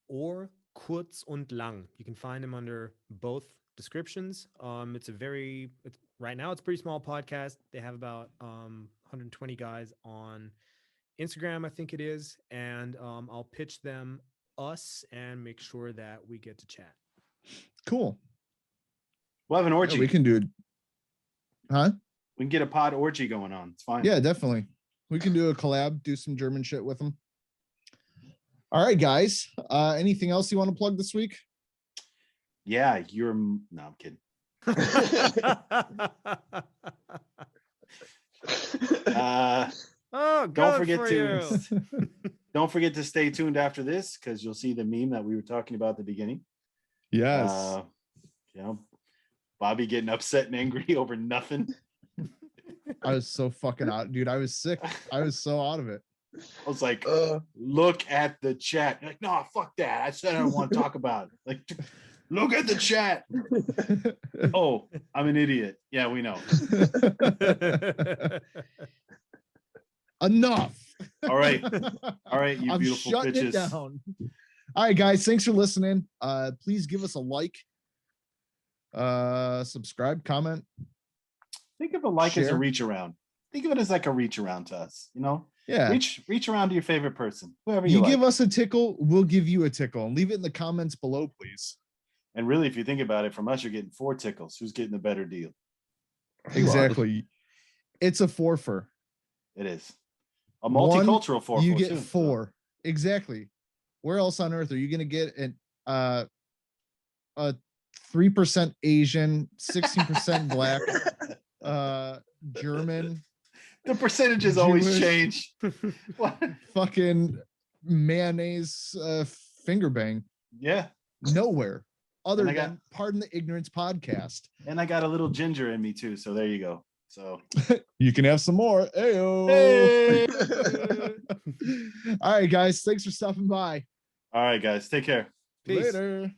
or Kurz und Lang. You can find them under both descriptions. Right now it's a pretty small podcast. They have about 120 guys on Instagram, I think it is, and I'll pitch them us and make sure that we get to chat. Cool. We'll have an Yeah, orgy. we can do it. Huh? We can get a pod orgy going on. It's fine. Yeah, definitely. We can do a collab, do some German shit with them. All right, guys. Anything else you want to plug this week? Yeah. No, I'm kidding. Oh, Don't good forget for to you. don't forget to stay tuned after this because you'll see the meme that we were talking about at the beginning. Yes. Bobby getting upset and angry over nothing. I was so fucking out, dude. I was sick. I was so out of it. I was like, look at the chat. You're like, no, fuck that. I said I don't want to talk about it. Like, look at the chat. Oh, I'm an idiot. Yeah, we know. Enough. All right. All right, you I'm beautiful shutting bitches. it down. All right, guys. Thanks for listening. Please give us a like, subscribe, comment. Think of a like as a Share. reach around. Think of it as like a reach around to us, you know? Yeah. Reach around to your favorite person, whoever you You like. give us a tickle, we'll give you a tickle. And leave it in the comments below, please. And really, if you think about it, from us, you're getting 4 tickles. Who's getting the better deal? Exactly. It's a forfer. It is a multicultural four. You get 4. Exactly. Where else on earth are you going to get a 3% Asian, 16% black, German? The percentages always Jewish. change. What? Fucking mayonnaise finger bang. Yeah. Nowhere other And I than Pardon the Ignorance podcast. And I got a little ginger in me too. So there you go. So You can have some more. Ayo. hey. All right, guys. Thanks for stopping by. All right, guys. Take care. Peace. Later.